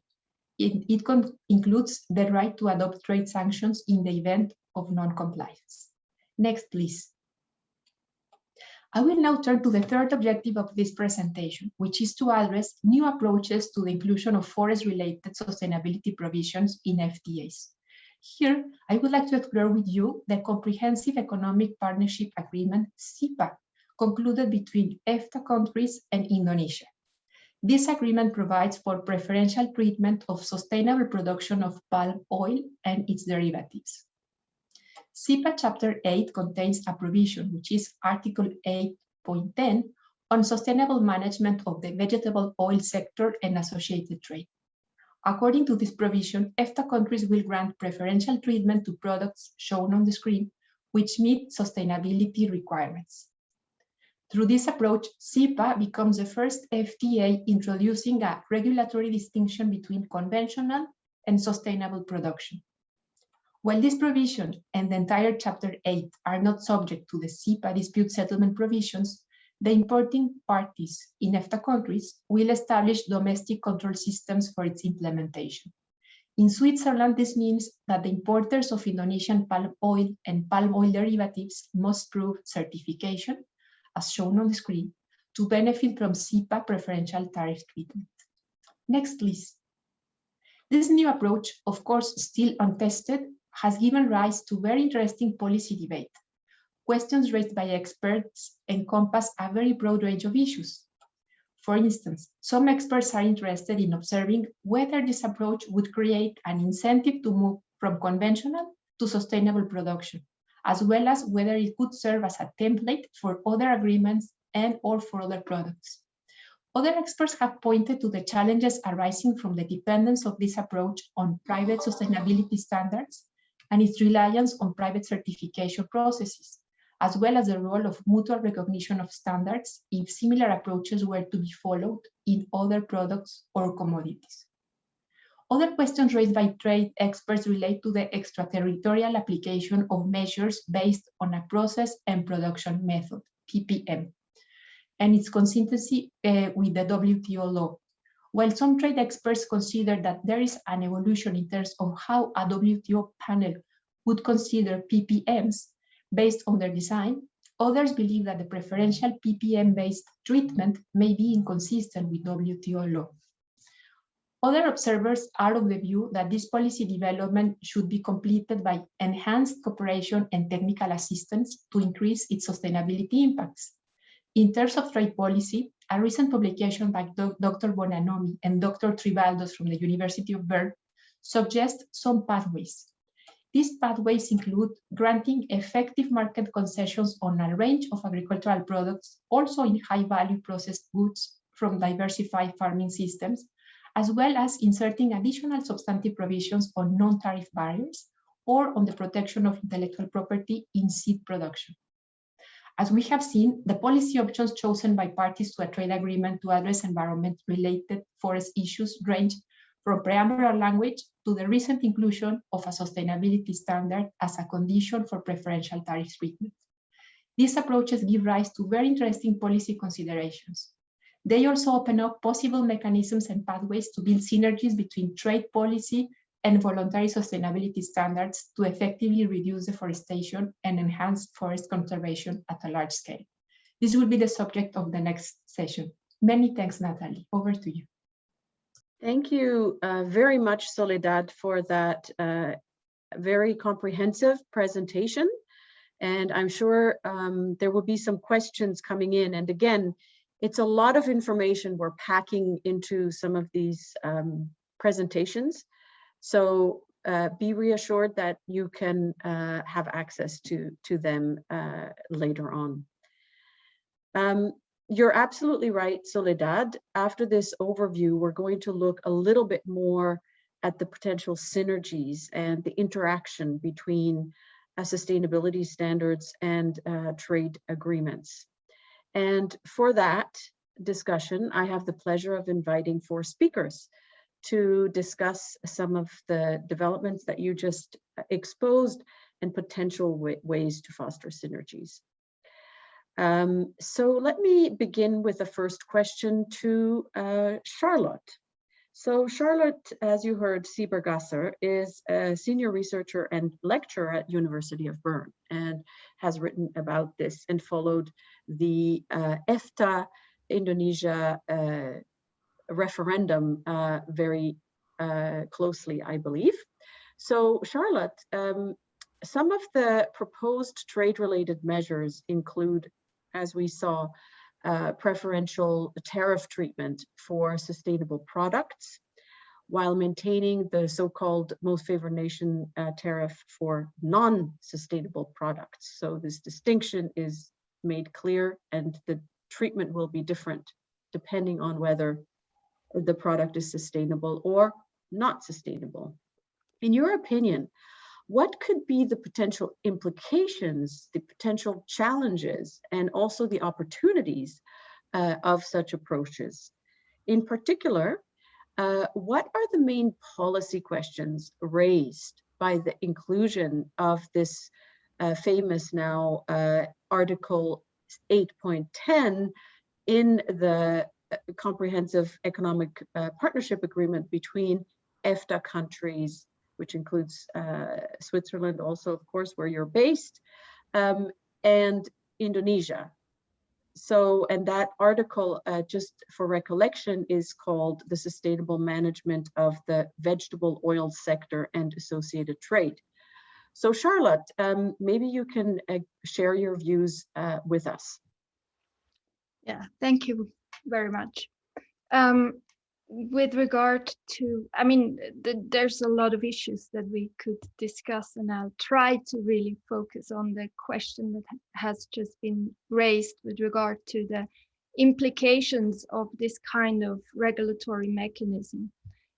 includes the right to adopt trade sanctions in the event of non-compliance. Next, please. I will now turn to the third objective of this presentation, which is to address new approaches to the inclusion of forest-related sustainability provisions in FTAs. Here, I would like to explore with you the Comprehensive Economic Partnership Agreement, CEPA, concluded between EFTA countries and Indonesia. This agreement provides for preferential treatment of sustainable production of palm oil and its derivatives. CEPA Chapter 8 contains a provision, which is Article 8.10, on sustainable management of the vegetable oil sector and associated trade. According to this provision, EFTA countries will grant preferential treatment to products shown on the screen, which meet sustainability requirements. Through this approach, CEPA becomes the first FTA introducing a regulatory distinction between conventional and sustainable production. While this provision and the entire Chapter 8 are not subject to the CEPA dispute settlement provisions, the importing parties in EFTA countries will establish domestic control systems for its implementation. In Switzerland, this means that the importers of Indonesian palm oil and palm oil derivatives must prove certification, as shown on the screen, to benefit from CEPA preferential tariff treatment. Next, please. This new approach, of course still untested, has given rise to very interesting policy debate. Questions raised by experts encompass a very broad range of issues. For instance, some experts are interested in observing whether this approach would create an incentive to move from conventional to sustainable production, as well as whether it could serve as a template for other agreements and or for other products. Other experts have pointed to the challenges arising from the dependence of this approach on private sustainability standards and its reliance on private certification processes, as well as the role of mutual recognition of standards if similar approaches were to be followed in other products or commodities. Other questions raised by trade experts relate to the extraterritorial application of measures based on a process and production method, PPM, and its consistency with the WTO law. While some trade experts consider that there is an evolution in terms of how a WTO panel would consider PPMs based on their design, others believe that the preferential PPM-based treatment may be inconsistent with WTO law. Other observers are of the view that this policy development should be completed by enhanced cooperation and technical assistance to increase its sustainability impacts. In terms of trade policy, a recent publication by Dr. Bonanomi and Dr. Tribaldos from the University of Bern suggests some pathways. These pathways include granting effective market concessions on a range of agricultural products, also in high-value processed goods from diversified farming systems, as well as inserting additional substantive provisions on non-tariff barriers or on the protection of intellectual property in seed production. As we have seen, the policy options chosen by parties to a trade agreement to address environment-related forest issues range from preambular language to the recent inclusion of a sustainability standard as a condition for preferential tariff treatment. These approaches give rise to very interesting policy considerations. They also open up possible mechanisms and pathways to build synergies between trade policy and voluntary sustainability standards to effectively reduce deforestation and enhance forest conservation at a large scale. This will be the subject of the next session. Many thanks, Natalie. Over to you. Thank you very much, Soledad, for that very comprehensive presentation. And I'm sure there will be some questions coming in. And again, it's a lot of information we're packing into some of these presentations. So be reassured that you can have access to them later on. You're absolutely right, Soledad. After this overview, we're going to look a little bit more at the potential synergies and the interaction between sustainability standards and trade agreements. And for that discussion, I have the pleasure of inviting 4 speakers to discuss some of the developments that you just exposed and potential ways to foster synergies. So let me begin with the first question to Charlotte. So Charlotte, as you heard, Siebergasser is a senior researcher and lecturer at University of Bern and has written about this and followed the EFTA Indonesia referendum very closely, I believe. So Charlotte, some of the proposed trade-related measures include, as we saw, preferential tariff treatment for sustainable products, while maintaining the so-called most favored nation tariff for non-sustainable products. So this distinction is made clear, and the treatment will be different depending on whether the product is sustainable or not sustainable. In your opinion, what could be the potential implications, the potential challenges, and also the opportunities of such approaches? In particular, what are the main policy questions raised by the inclusion of this famous now Article 8.10 in the Comprehensive Economic Partnership Agreement between EFTA countries, which includes Switzerland also, of course, where you're based, and Indonesia. So, and that article, just for recollection, is called The Sustainable Management of the Vegetable Oil Sector and Associated Trade. So Charlotte, maybe you can share your views with us. Yeah, thank you very much. With regard to, I mean, there's a lot of issues that we could discuss, and I'll try to really focus on the question that has just been raised with regard to the implications of this kind of regulatory mechanism,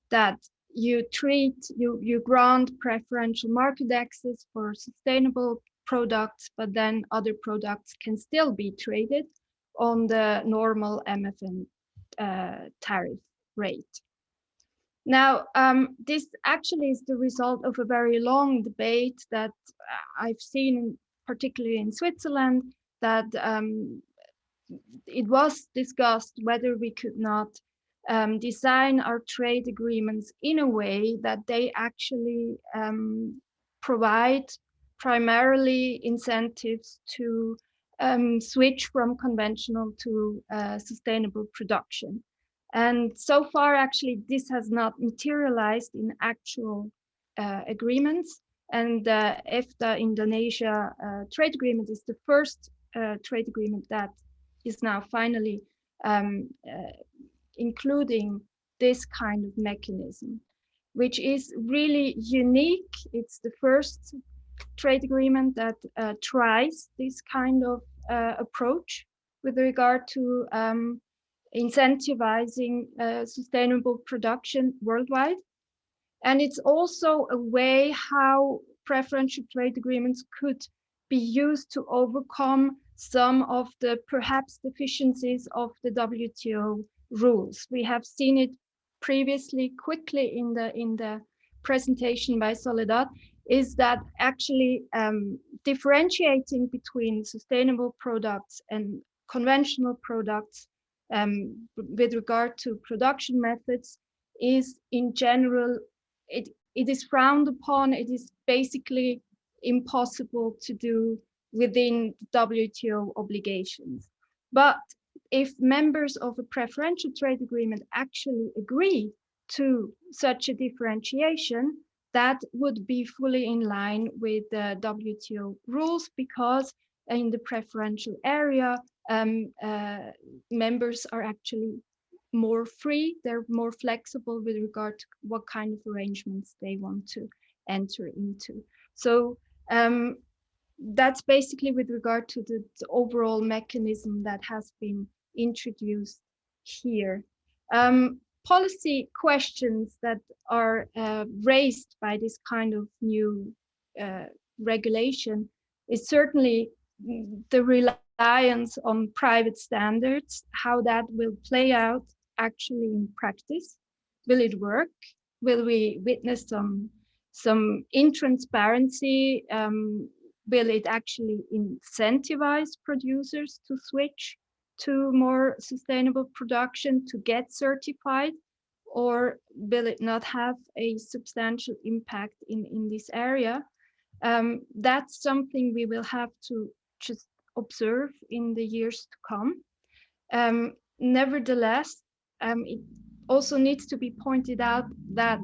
that you grant preferential market access for sustainable products, but then other products can still be traded on the normal MFN tariff rate. Now, this actually is the result of a very long debate that I've seen, particularly in Switzerland, that it was discussed whether we could not design our trade agreements in a way that they actually provide primarily incentives to switch from conventional to sustainable production. And so far, actually, this has not materialized in actual agreements. And the EFTA Indonesia trade agreement is the first trade agreement that is now finally including this kind of mechanism, which is really unique. It's the first trade agreement that tries this kind of approach with regard to incentivizing sustainable production worldwide. And it's also a way how preferential trade agreements could be used to overcome some of the perhaps deficiencies of the WTO rules. We have seen it previously quickly in the presentation by Soledad, is that actually differentiating between sustainable products and conventional products with regard to production methods is in general, it is frowned upon. It is basically impossible to do within WTO obligations. But if members of a preferential trade agreement actually agree to such a differentiation, that would be fully in line with the WTO rules, because in the preferential area, members are actually more free, they're more flexible with regard to what kind of arrangements they want to enter into. So that's basically with regard to the overall mechanism that has been introduced here. Policy questions that are raised by this kind of new regulation is certainly the reliance on private standards, how that will play out actually in practice. Will it work? Will we witness some intransparency? Will it actually incentivize producers to switch to more sustainable production, to get certified? or will it not have a substantial impact in this area? That's something we will have to just observe in the years to come. Nevertheless, it also needs to be pointed out that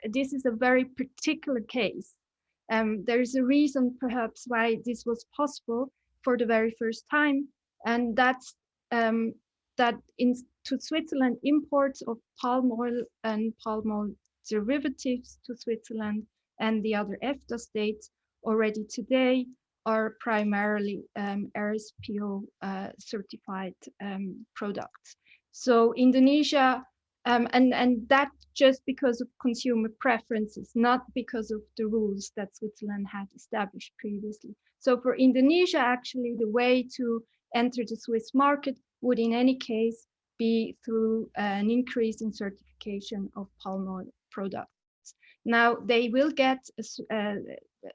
this is a very particular case. There is a reason perhaps why this was possible for the very first time, and that's that to Switzerland, imports of palm oil and palm oil derivatives to Switzerland and the other Fda states already today are primarily RSPO certified products. So Indonesia, and that just because of consumer preferences, not because of the rules that Switzerland had established previously. So for Indonesia, actually, the way to enter the Swiss market would in any case be through an increase in certification of palm oil products. Now, they will get a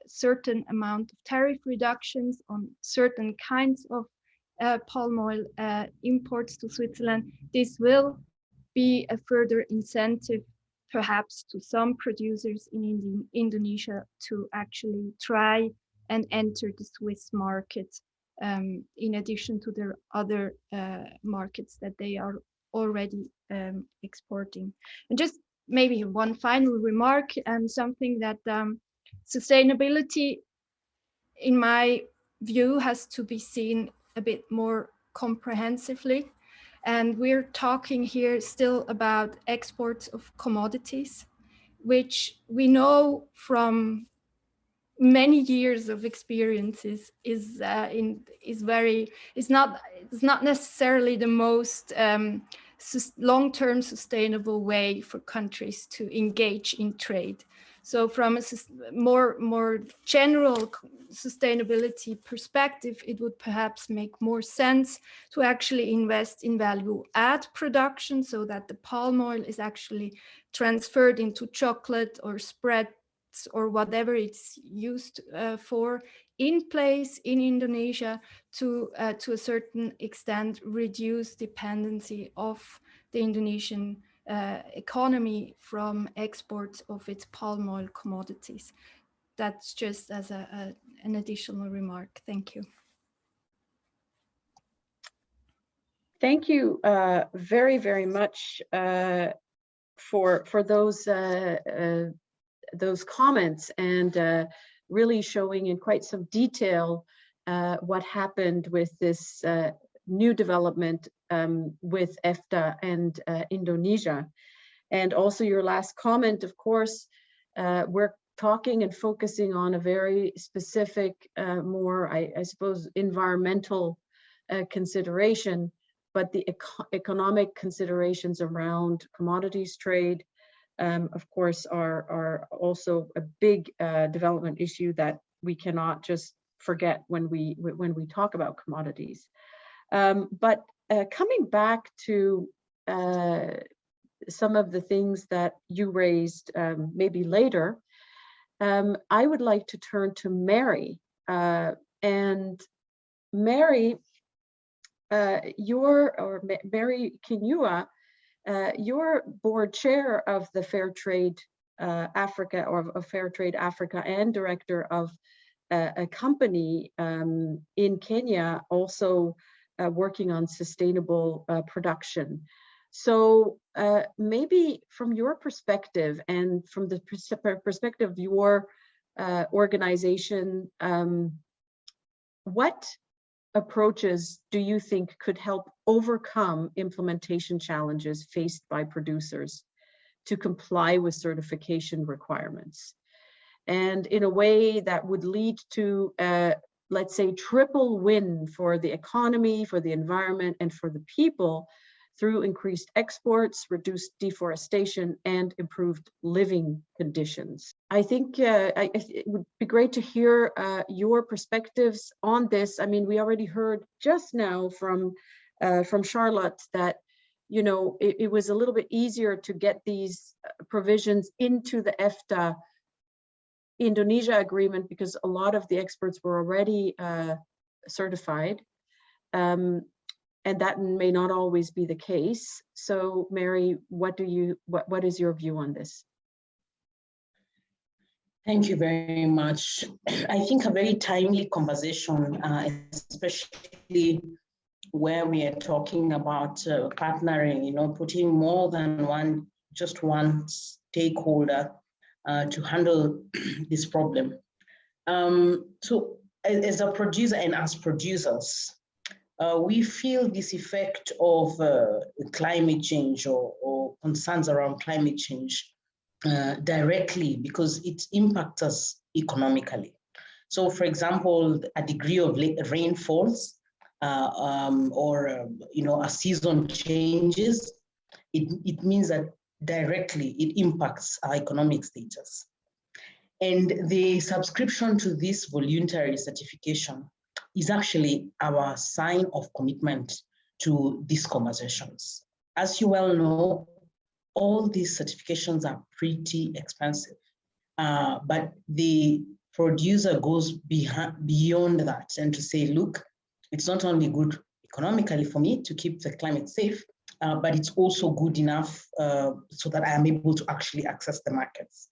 certain amount of tariff reductions on certain kinds of palm oil imports to Switzerland. This will be a further incentive, perhaps, to some producers in Indonesia to actually try and enter the Swiss market, in addition to their other markets that they are already exporting. And just maybe one final remark, and something that sustainability, in my view, has to be seen a bit more comprehensively. And we're talking here still about exports of commodities, which we know from many years of experiences is not necessarily the most long-term sustainable way for countries to engage in trade. So from a more general sustainability perspective, it would perhaps make more sense to actually invest in value add production, so that the palm oil is actually transferred into chocolate or spreads or whatever it's used for in place in Indonesia to a certain extent reduce dependency of the Indonesian economy from exports of its palm oil commodities. That's just as an additional remark. Thank you. Thank you very, very much for those comments, and really showing in quite some detail what happened with this new development with Fda and Indonesia. And also your last comment, of course, we're talking and focusing on a very specific, more, I suppose, environmental consideration, but the economic considerations around commodities trade, of course, are also a big development issue that we cannot just forget when we talk about commodities. But coming back to some of the things that you raised maybe later, I would like to turn to Mary. And Mary, Mary Kinyua, you're board chair of the Fair Trade Africa, or of Fair Trade Africa, and director of a company in Kenya, also working on sustainable production. So maybe from your perspective, and from the perspective of your organization, what approaches do you think could help overcome implementation challenges faced by producers to comply with certification requirements, and in a way that would lead to, let's say, triple win for the economy, for the environment, and for the people, through increased exports, reduced deforestation, and improved living conditions? I think it would be great to hear your perspectives on this. I mean, we already heard just now from Charlotte that, you know, it was a little bit easier to get these provisions into the Fda Indonesia agreement because a lot of the experts were already certified. and that may not always be the case. So Mary, what is your view on this? Thank you very much. I think a very timely conversation, especially where we are talking about partnering, putting more than just one stakeholder to handle this problem. So as a producer and as producers, we feel this effect of climate change or concerns around climate change directly because it impacts us economically. So for example, a degree of rainfalls or a season changes, it means that directly it impacts our economic status. And the subscription to this voluntary certification is actually our sign of commitment to these conversations. As you well know, all these certifications are pretty expensive, but the producer goes beyond that and to say, look, it's not only good economically for me to keep the climate safe, but it's also good enough so that I am able to actually access the markets.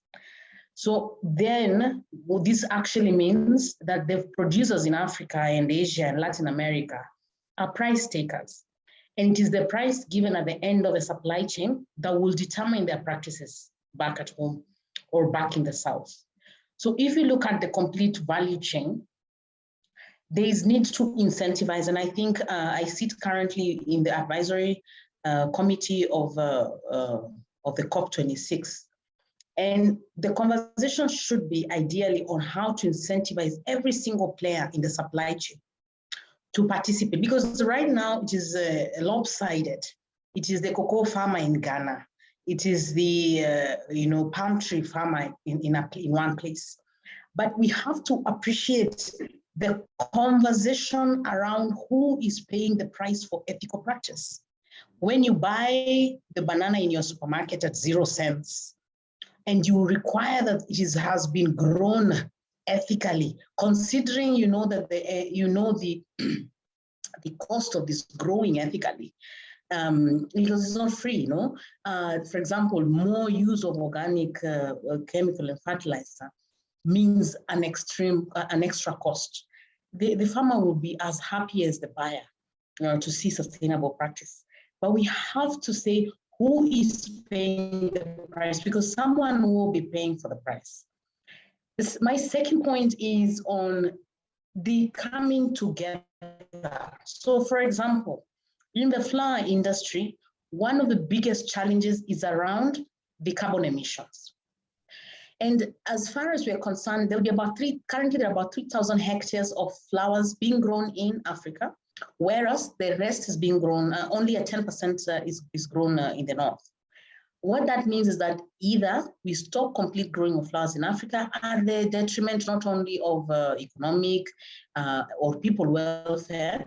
So then what this actually means that the producers in Africa and Asia and Latin America are price takers. And it is the price given at the end of a supply chain that will determine their practices back at home or back in the South. So if you look at the complete value chain, there is need to incentivize, and I think I sit currently in the advisory committee of the COP26. And the conversation should be ideally on how to incentivize every single player in the supply chain to participate, because right now it is lopsided. It is the cocoa farmer in Ghana. It is the palm tree farmer in one place. But we have to appreciate the conversation around who is paying the price for ethical practice. When you buy the banana in your supermarket at 0 cents, and you require that it has been grown ethically, considering that the cost of this growing ethically, because it's not free. For example, more use of organic chemical and fertilizer means an extra cost. The farmer will be as happy as the buyer to see sustainable practice, but we have to say, who is paying the price? Because someone will be paying for the price. My second point is on the coming together. So for example, in the flour industry, one of the biggest challenges is around the carbon emissions. And as far as we are concerned, there will be currently there are about 3,000 hectares of flowers being grown in Africa, whereas the rest is being grown, only at 10% is grown in the north. What that means is that either we stop complete growing of flowers in Africa at the detriment not only of economic or people welfare,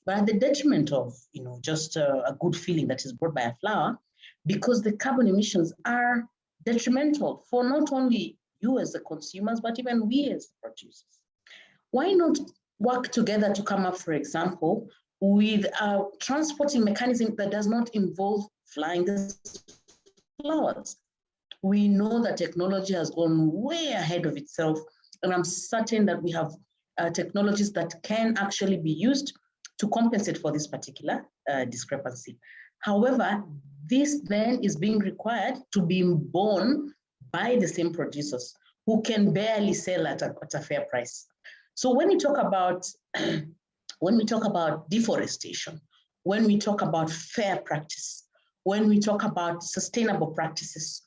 but at the detriment of just a good feeling that is brought by a flower, because the carbon emissions are detrimental for not only you as the consumers, but even we as the producers. Why not work together to come up, for example, with a transporting mechanism that does not involve flying the flowers? We know that technology has gone way ahead of itself, and I'm certain that we have technologies that can actually be used to compensate for this particular discrepancy. However, this then is being required to be borne by the same producers who can barely sell at a fair price. So when we talk about deforestation, when we talk about fair practice, when we talk about sustainable practices,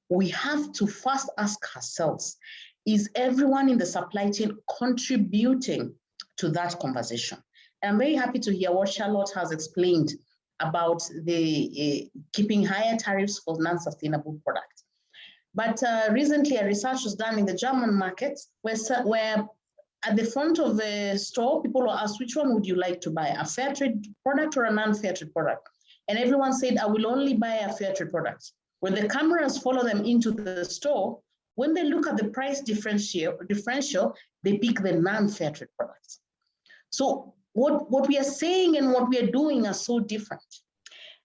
we have to first ask ourselves, is everyone in the supply chain contributing to that conversation? And I'm very happy to hear what Charlotte has explained about the keeping higher tariffs for non-sustainable products. But recently a research was done in the German market where at the front of the store, people were asked, which one would you like to buy, a fair trade product or a non-fair trade product? And everyone said, I will only buy a fair trade product. When the cameras follow them into the store, when they look at the price differential, they pick the non-fair trade products. So what we are saying and what we are doing are so different.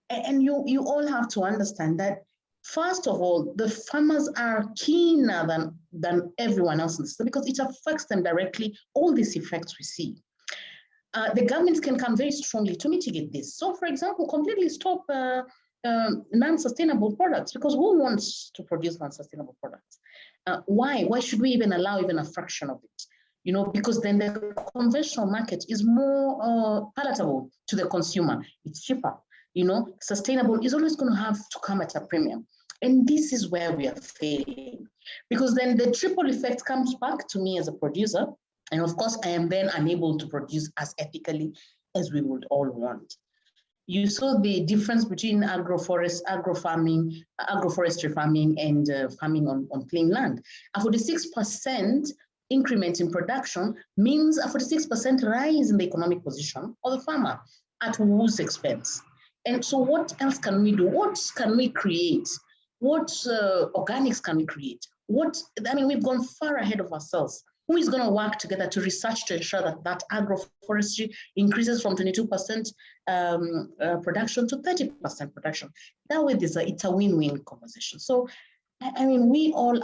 And you all have to understand that, first of all, the farmers are keener than everyone else in the system because it affects them directly, all these effects we see. The governments can come very strongly to mitigate this. So, for example, completely stop non-sustainable products, because who wants to produce non-sustainable products? Why? Why should we even allow even a fraction of it? You know, because then the conventional market is more palatable to the consumer. It's cheaper. You know, sustainable is always going to have to come at a premium. And this is where we are failing, because then the triple effect comes back to me as a producer. And of course, I am then unable to produce as ethically as we would all want. You saw the difference between agroforestry farming and farming on clean land. A 46% increment in production means a 46% rise in the economic position of the farmer, at whose expense? And so what else can we do? What can we create? What organics can we create? We've gone far ahead of ourselves. Who is going to work together to research to ensure that agroforestry increases from 22% production to 30% production? That way, it's a win-win conversation. So, I mean, we all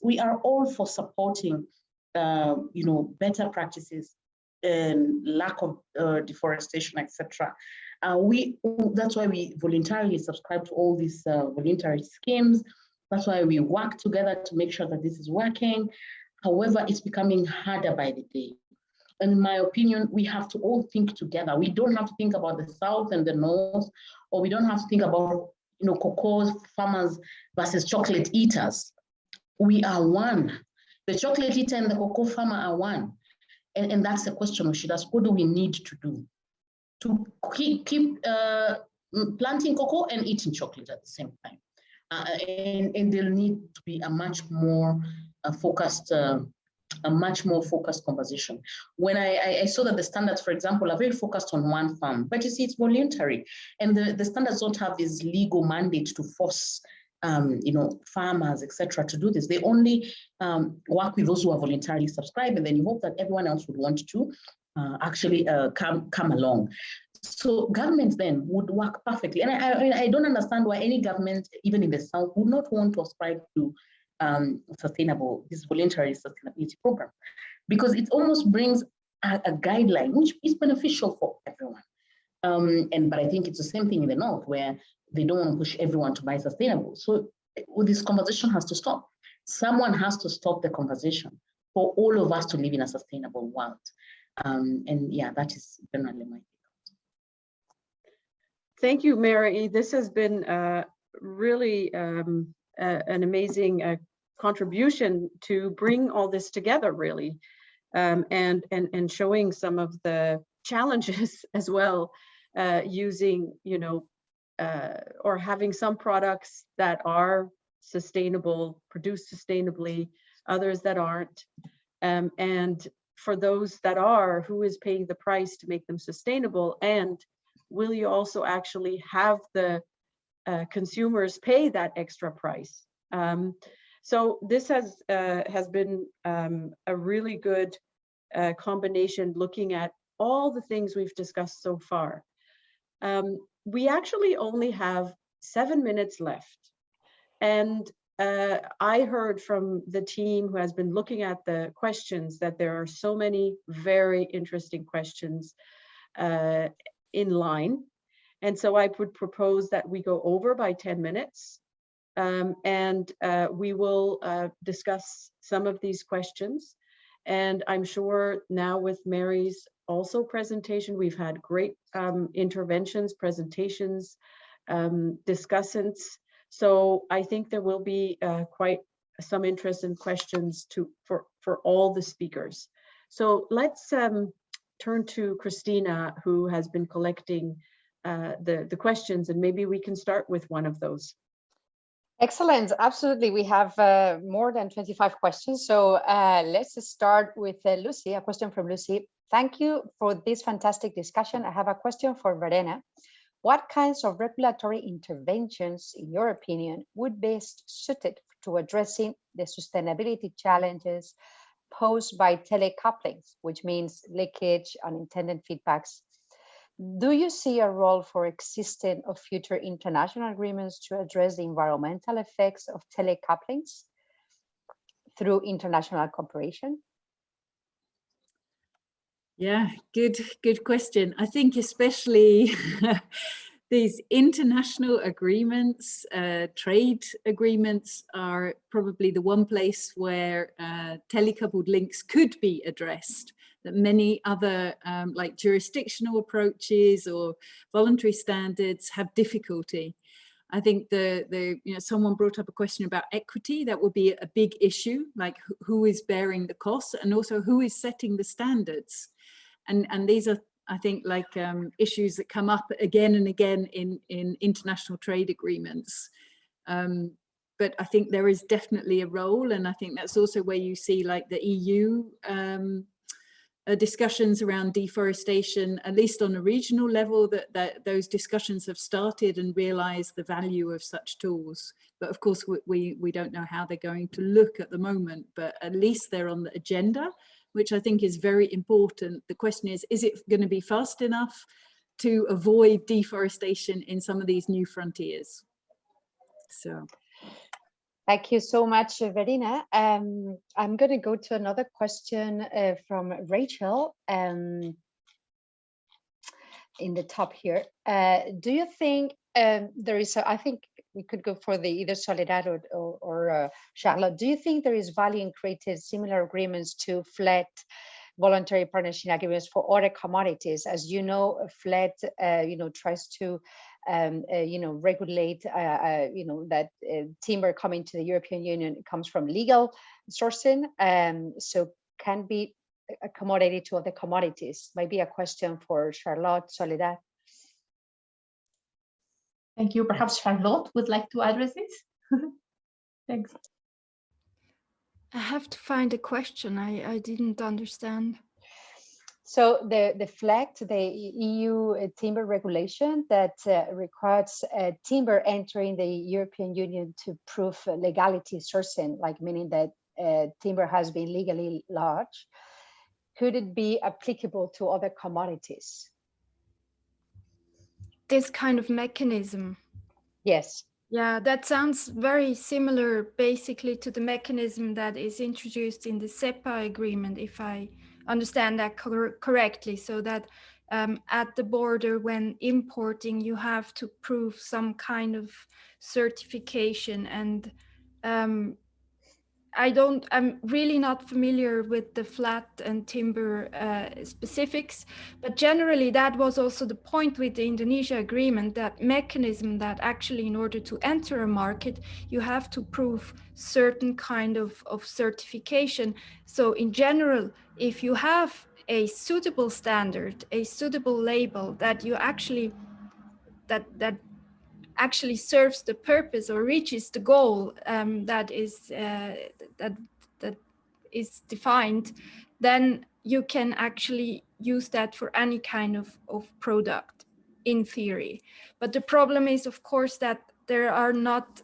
we are all for supporting, better practices and lack of deforestation, etc. That's why we voluntarily subscribe to all these voluntary schemes. That's why we work together to make sure that this is working. However, it's becoming harder by the day. And in my opinion, we have to all think together. We don't have to think about the South and the North, or we don't have to think about, cocoa farmers versus chocolate eaters. We are one. The chocolate eater and the cocoa farmer are one. And that's the question we should ask. What do we need to do to keep planting cocoa and eating chocolate at the same time? And there'll need to be a much more focused conversation. When I saw that the standards, for example, are very focused on one farm, but you see, it's voluntary, and the standards don't have this legal mandate to force, farmers, etc., to do this. They only work with those who are voluntarily subscribed, and then you hope that everyone else would want to actually come along. So governments then would work perfectly, and I don't understand why any government, even in the South, would not want to ascribe to this voluntary sustainability program, because it almost brings a guideline which is beneficial for everyone. But I think it's the same thing in the North, where they don't want to push everyone to buy sustainable. So this conversation has to stop. Someone has to stop the conversation for all of us to live in a sustainable world. And yeah, that is generally my take. Thank you, Mary. This has been really an amazing contribution to bring all this together, really, and showing some of the challenges as well, using, or having some products that are sustainable, produced sustainably, others that aren't, and for those that are, who is paying the price to make them sustainable, and will you also actually have the consumers pay that extra price? So this has been a really good combination, looking at all the things we've discussed so far. We actually only have 7 minutes left. And I heard from the team who has been looking at the questions that there are so many very interesting questions in line. And so I would propose that we go over by 10 minutes. And we will discuss some of these questions. And I'm sure now with Mary's also presentation, we've had great interventions, presentations, discussants. So I think there will be quite some interest in questions for all the speakers. So let's turn to Christina, who has been collecting the questions, and maybe we can start with one of those. Excellent, absolutely. We have more than 25 questions. So let's start with Lucy, a question from Lucy. Thank you for this fantastic discussion. I have a question for Verena. What kinds of regulatory interventions, in your opinion, would best suited to addressing the sustainability challenges posed by Tele couplings, which means leakage, unintended feedbacks. Do you see a role for existing or future international agreements to address the environmental effects of Tele couplings through international cooperation? Yeah, good question. I think especially these international agreements, trade agreements are probably the one place where telecoupled links could be addressed, that many other like jurisdictional approaches or voluntary standards have difficulty. I think someone brought up a question about equity. That would be a big issue, like who is bearing the costs and also who is setting the standards. And these are, I think, like issues that come up again and again in international trade agreements. But I think there is definitely a role, and I think that's also where you see like the EU discussions around deforestation, at least on a regional level, that those discussions have started and realized the value of such tools. But of course, we don't know how they're going to look at the moment, but at least they're on the agenda, which I think is very important. The question is it going to be fast enough to avoid deforestation in some of these new frontiers? So. Thank you so much, Verena. I'm going to go to another question from Rachel in the top here. Do you think there is, I think we could go for either Soledad or Charlotte. Do you think there is value in creating similar agreements to FLET, voluntary partnership agreements for other commodities? As you know, FLET, tries to regulate, that timber coming to the European Union comes from legal sourcing, so can be accommodated to other commodities. Maybe a question for Charlotte, Soledad. Thank you. Perhaps Charlotte would like to address this. Thanks. I have to find a question. I didn't understand. So the FLECT, the EU timber regulation that requires timber entering the European Union to prove legality sourcing, like meaning that timber has been legally lodged, could it be applicable to other commodities? This kind of mechanism. Yes. Yeah, that sounds very similar basically to the mechanism that is introduced in the CEPA agreement, if I understand that correctly. So that at the border when importing, you have to prove some kind of certification. And I'm really not familiar with the flat and timber specifics, but generally that was also the point with the Indonesia agreement, that mechanism that actually in order to enter a market, you have to prove certain kind of certification. So in general, if you have a suitable standard, a suitable label that you actually, that actually serves the purpose or reaches the goal that is defined, then you can actually use that for any kind of product in theory. But the problem is, of course, that there are not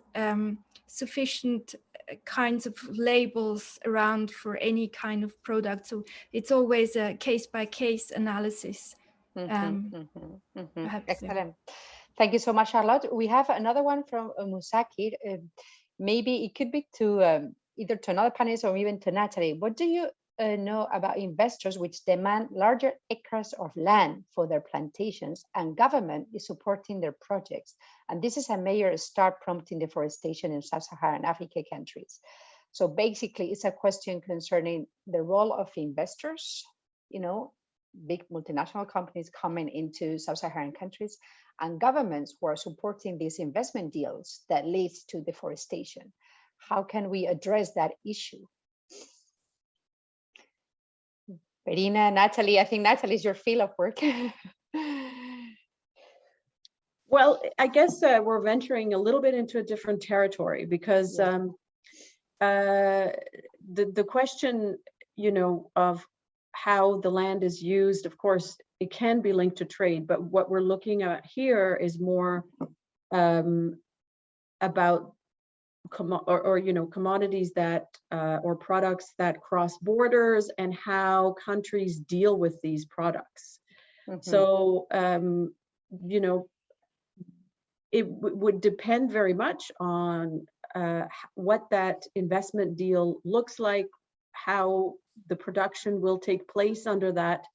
sufficient kinds of labels around for any kind of product. So it's always a case-by-case analysis. Excellent. Thank you so much, Charlotte. We have another one from Musaki. Maybe it could be to either to another panelist or even to Natalie. What do you know about investors which demand larger acres of land for their plantations and government is supporting their projects? And this is a major start prompting deforestation in sub-Saharan Africa countries. So basically, it's a question concerning the role of investors, big multinational companies coming into sub-Saharan countries, and governments who are supporting these investment deals that leads to deforestation. How can we address that issue? Verena, Natalie, I think Natalie is your field of work. Well, I guess we're venturing a little bit into a different territory because the question, of how the land is used, of course, it can be linked to trade, but what we're looking at here is more about commodities that or products that cross borders, and how countries deal with these products. So it would depend very much on what that investment deal looks like, how the production will take place under that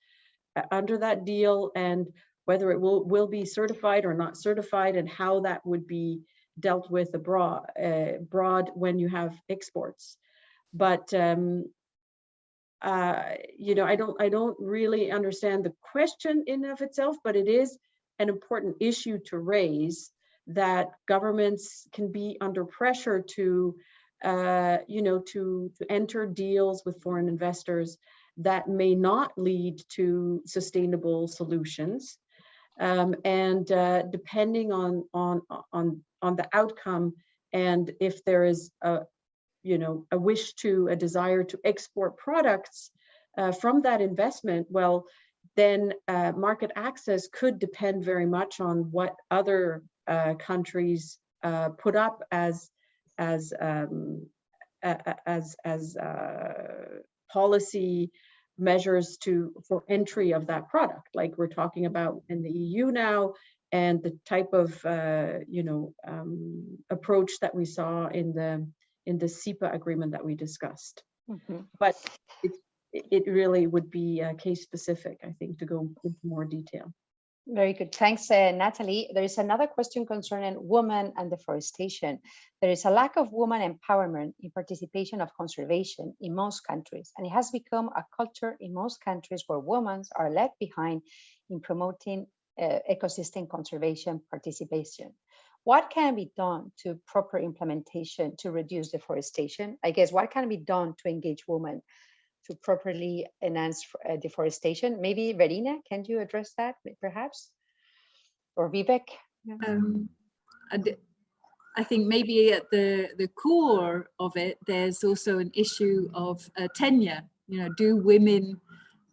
deal, and whether it will be certified or not certified, and how that would be dealt with abroad when you have exports. But I don't really understand the question in of itself, but it is an important issue to raise, that governments can be under pressure to enter deals with foreign investors that may not lead to sustainable solutions. And depending on the outcome, and if there is a desire to export products from that investment, well, then market access could depend very much on what other countries put up as policy measures for entry of that product, like we're talking about in the EU now, and the type of approach that we saw in the CEPA agreement that we discussed. But it really would be case specific, I think, to go into more detail. Very good. Thanks, Natalie. There is another question concerning women and deforestation. There is a lack of women empowerment in participation of conservation in most countries, and it has become a culture in most countries where women are left behind in promoting ecosystem conservation participation. What can be done to proper implementation to reduce deforestation? I guess what can be done to engage women to properly enhance deforestation? Maybe Verena, can you address that perhaps? Or Vivek? I think maybe at the core of it, there's also an issue of tenure. Do women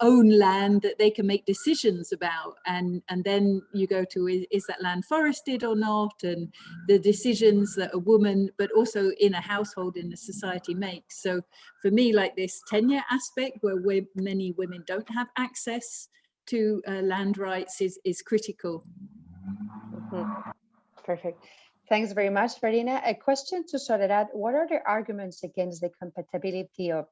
own land that they can make decisions about? And then you go to, is that land forested or not? And the decisions that a woman, but also in a household, in a society makes. So for me, like this tenure aspect, where many women don't have access to land rights is critical. Perfect. Thanks very much, Verena. A question to Soledad: what are the arguments against the compatibility of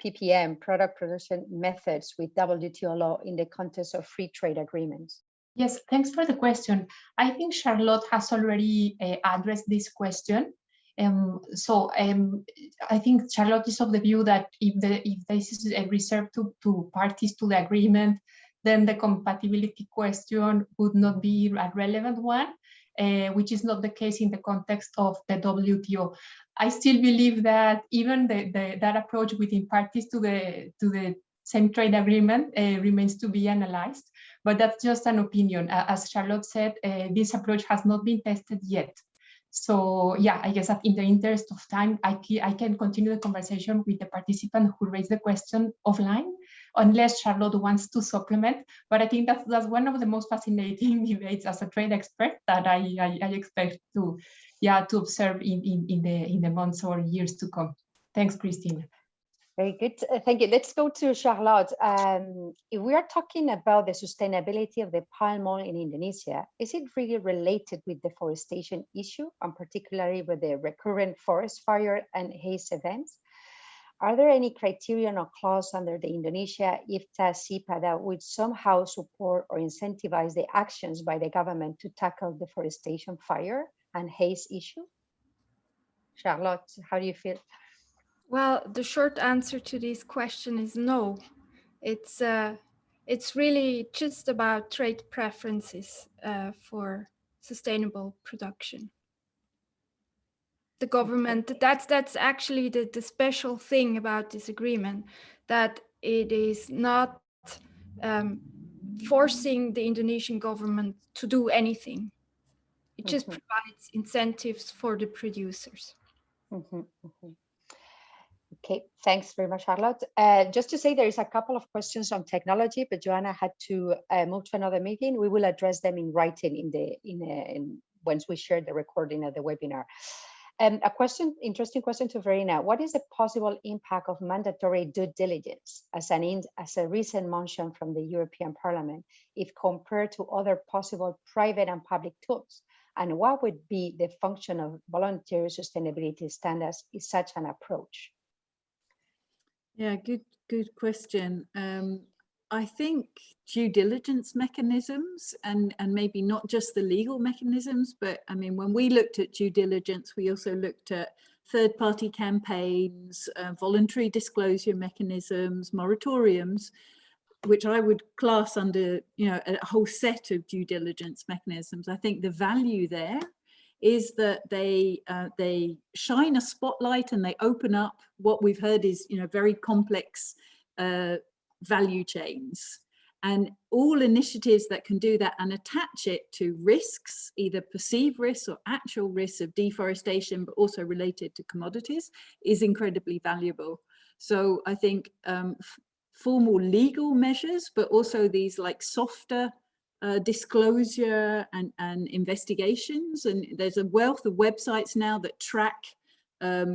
PPM, product production methods, with WTO law in the context of free trade agreements? Yes, thanks for the question. I think Charlotte has already addressed this question. I think Charlotte is of the view that if this is reserved to parties to the agreement, then the compatibility question would not be a relevant one, which is not the case in the context of the WTO. I still believe that even that approach within parties to the same trade agreement remains to be analyzed, but that's just an opinion. As Charlotte said, this approach has not been tested yet. So yeah, I guess that in the interest of time, I can continue the conversation with the participant who raised the question offline, unless Charlotte wants to supplement. But I think that's one of the most fascinating debates as a trade expert that I expect to observe in the months or years to come. Thanks, Christina. Very good. Thank you. Let's go to Charlotte. If we are talking about the sustainability of the palm oil in Indonesia, is it really related with deforestation issue, and particularly with the recurrent forest fire and haze events? Are there any criterion or clause under the Indonesia Fdas CEPA that would somehow support or incentivize the actions by the government to tackle deforestation, fire, and haze issue? Charlotte, how do you feel? Well, the short answer to this question is no. It's really just about trade preferences for sustainable production. The government, that's actually the special thing about this agreement, that it is not forcing the Indonesian government to do anything. It just provides incentives for the producers. Okay, thanks very much, Charlotte. Just to say, there is a couple of questions on technology, but Joanna had to move to another meeting. We will address them in writing once we share the recording of the webinar. Interesting question to Verena. What is the possible impact of mandatory due diligence as a recent motion from the European Parliament if compared to other possible private and public tools? And what would be the function of voluntary sustainability standards in such an approach? Yeah, good question. I think due diligence mechanisms and maybe not just the legal mechanisms, but I mean, when we looked at due diligence, we also looked at third-party campaigns, voluntary disclosure mechanisms, moratoriums, which I would class under, a whole set of due diligence mechanisms. I think the value there is that they shine a spotlight and they open up what we've heard is, very complex value chains, and all initiatives that can do that and attach it to risks, either perceived risks or actual risks of deforestation, but also related to commodities, is incredibly valuable. So I think formal legal measures, but also these like softer disclosure and investigations. And there's a wealth of websites now that track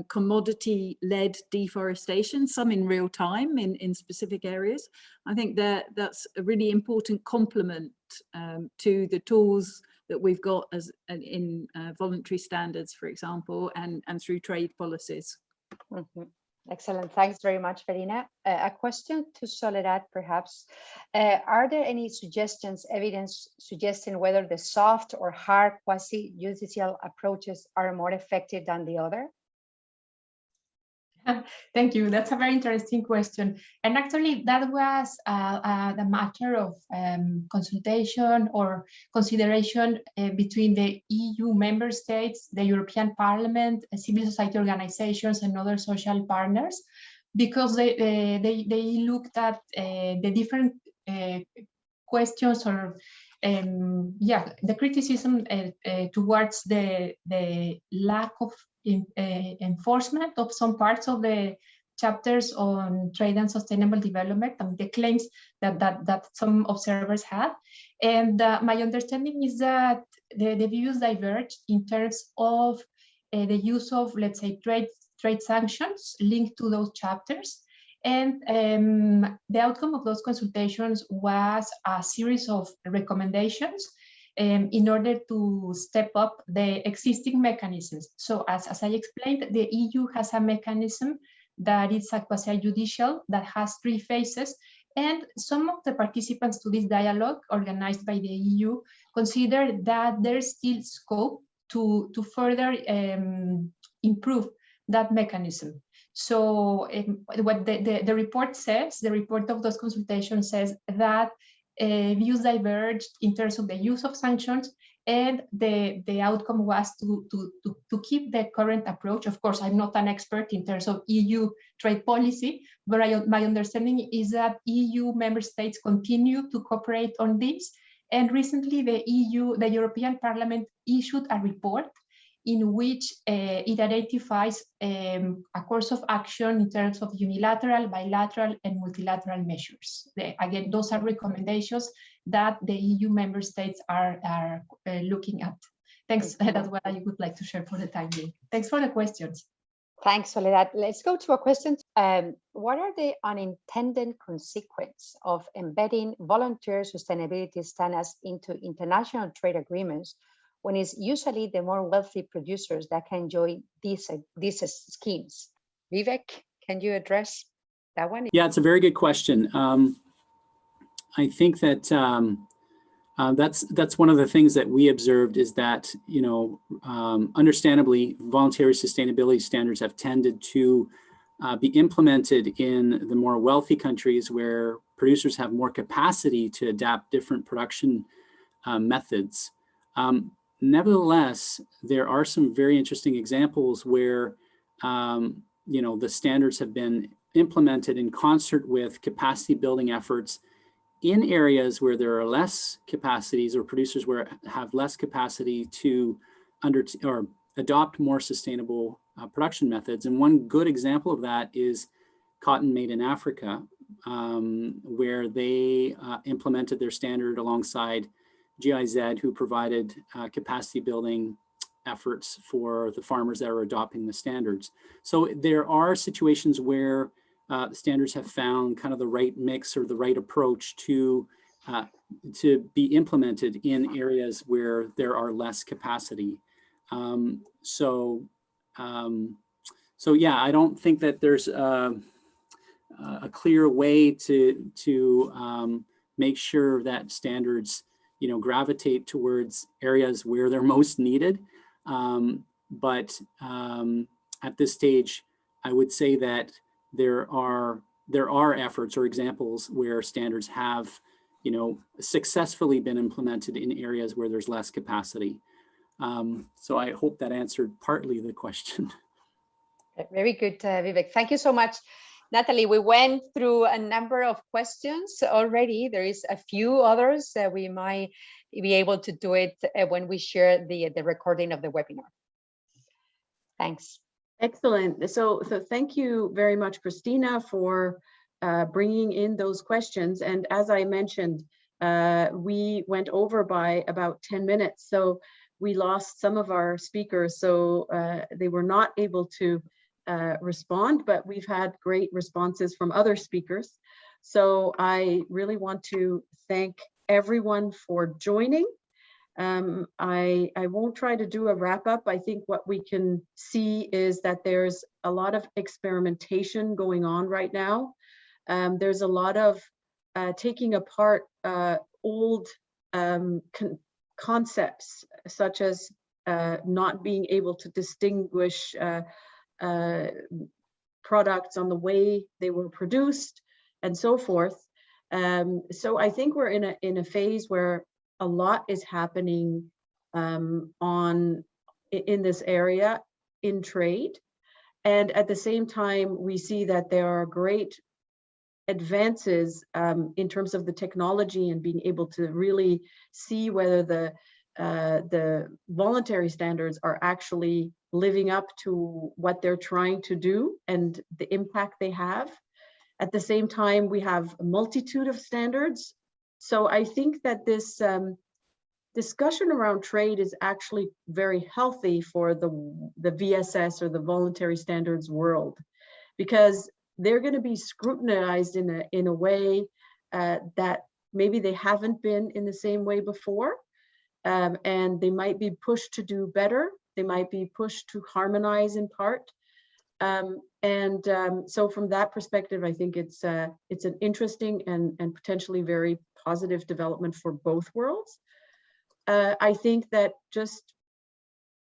commodity-led deforestation, some in real time in specific areas. I think that's a really important complement to the tools that we've got as in voluntary standards, for example, and through trade policies. Mm-hmm. Excellent. Thanks very much, Verena. A question to Soledad, perhaps. Are there any suggestions, evidence suggesting whether the soft or hard quasi-judicial approaches are more effective than the other? Thank you. That's a very interesting question. And actually, that was the matter of consultation or consideration between the EU member states, the European Parliament, civil society organizations, and other social partners, because they looked at the different questions or the criticism towards the lack of enforcement of some parts of the chapters on trade and sustainable development, and the claims that some observers had. And my understanding is that the views diverged in terms of the use of, let's say, trade sanctions linked to those chapters. And the outcome of those consultations was a series of recommendations in order to step up the existing mechanisms. So as I explained, the EU has a mechanism that is a quasi-judicial that has 3 phases. And some of the participants to this dialogue organized by the EU consider that there's still scope to further improve that mechanism. So what the report says, the report of those consultations says that views diverged in terms of the use of sanctions, and the outcome was to keep the current approach. Of course, I'm not an expert in terms of EU trade policy, but my understanding is that EU member states continue to cooperate on this. And recently, the European Parliament issued a report in which it identifies a course of action in terms of unilateral, bilateral, and multilateral measures. Again, those are recommendations that the EU member states are looking at. Thanks. That's what I would like to share for the time being. Thanks for the questions. Thanks, Soledad. Let's go to a question. What are the unintended consequences of embedding voluntary sustainability standards into international trade agreements, when it's usually the more wealthy producers that can enjoy these schemes? Vivek, can you address that one? Yeah, it's a very good question. I think that that's one of the things that we observed is that, understandably, voluntary sustainability standards have tended to be implemented in the more wealthy countries where producers have more capacity to adapt different production methods. Nevertheless, there are some very interesting examples where, the standards have been implemented in concert with capacity building efforts in areas where there are less capacities, or producers where have less capacity to adopt more sustainable production methods. And one good example of that is cotton made in Africa, where they implemented their standard alongside GIZ, who provided capacity building efforts for the farmers that are adopting the standards. So there are situations where standards have found kind of the right mix or the right approach to be implemented in areas where there are less capacity. So yeah, I don't think that there's a clear way to make sure that standards, gravitate towards areas where they're most needed. But at this stage, I would say that there are efforts or examples where standards have, successfully been implemented in areas where there's less capacity. So I hope that answered partly the question. Very good, Vivek. Thank you so much. Natalie, we went through a number of questions already. There is a few others that we might be able to do it when we share the recording of the webinar. Thanks. Excellent. So thank you very much, Christina, for bringing in those questions. And as I mentioned, we went over by about 10 minutes. So we lost some of our speakers, so they were not able to respond, but we've had great responses from other speakers. So I really want to thank everyone for joining. I won't try to do a wrap up. I think what we can see is that there's a lot of experimentation going on right now. There's a lot of taking apart old concepts, such as not being able to distinguish products on the way they were produced and so forth. So I think we're in a phase where a lot is happening in this area in trade. And at the same time, we see that there are great advances in terms of the technology and being able to really see whether the voluntary standards are actually living up to what they're trying to do and the impact they have. At the same time, we have a multitude of standards. So I think that this discussion around trade is actually very healthy for the VSS or the voluntary standards world, because they're going to be scrutinized in a way that maybe they haven't been in the same way before. And they might be pushed to do better. They might be pushed to harmonize in part. So from that perspective, I think it's an interesting and potentially very positive development for both worlds. I think that just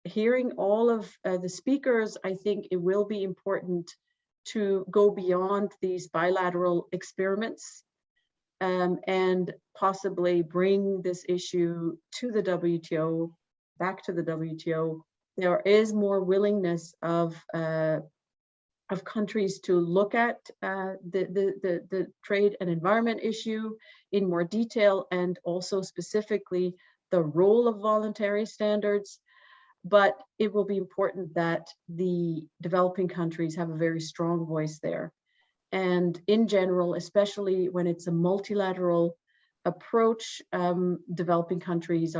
hearing all of the speakers, I think it will be important to go beyond these bilateral experiments and possibly bring this issue to the WTO, back to the WTO. There is more willingness of countries to look at the trade and environment issue in more detail, and also specifically the role of voluntary standards. But it will be important that the developing countries have a very strong voice there. And in general, especially when it's a multilateral approach, developing countries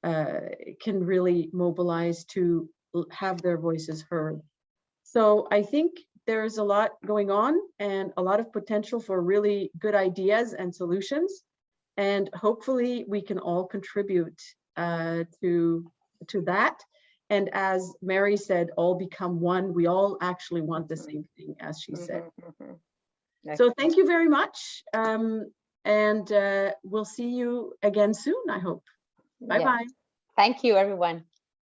can really mobilize to have their voices heard. So I think there's a lot going on and a lot of potential for really good ideas and solutions. And hopefully we can all contribute to that. And as Mary said, all become one. We all actually want the same thing, as she said. So thank you very much. And we'll see you again soon, I hope. Bye-bye. Thank you, everyone.